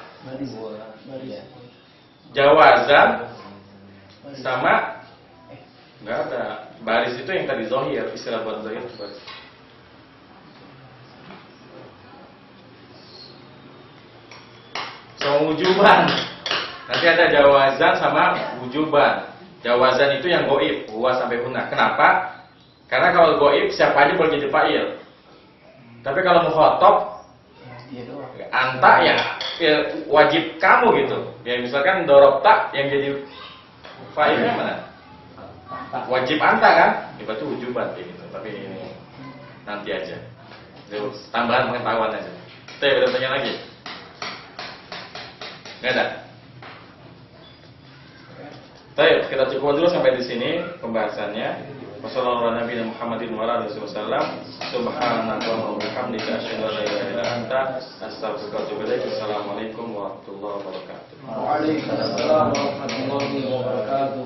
Jawazan sama enggak ada. Baris itu yang tadi zahir, istilah buat zahir itu baris. So wujuban. Nanti ada jawazan sama wujuban. Jawazan itu yang goib, huwa sampai huna. Kenapa? Karena kalau goib siapa aja boleh jadi fa'il. Tapi kalau mukhatab anta ya wajib kamu gitu. Ya misalkan dorobta yang jadi fa'ilnya mana? Wajib anta kan? Ya berarti wujuban kayak gitu. Tapi ini nanti aja. Itu tambahan pengetahuan aja. Kita ada tanya lagi? Nggak ada. Baik, kita cukup dulu sampai di sini pembahasannya. Wassallallahu ala nabiyina Muhammadin wa ala alihi wasallam. Subhanakallahumma wa bihamdika asyhadu an la ilaha illa anta astaghfiruka wa atubu ilaik. Assalamualaikum warahmatullahi wabarakatuh. Waalaikumsalam warahmatullahi wabarakatuh.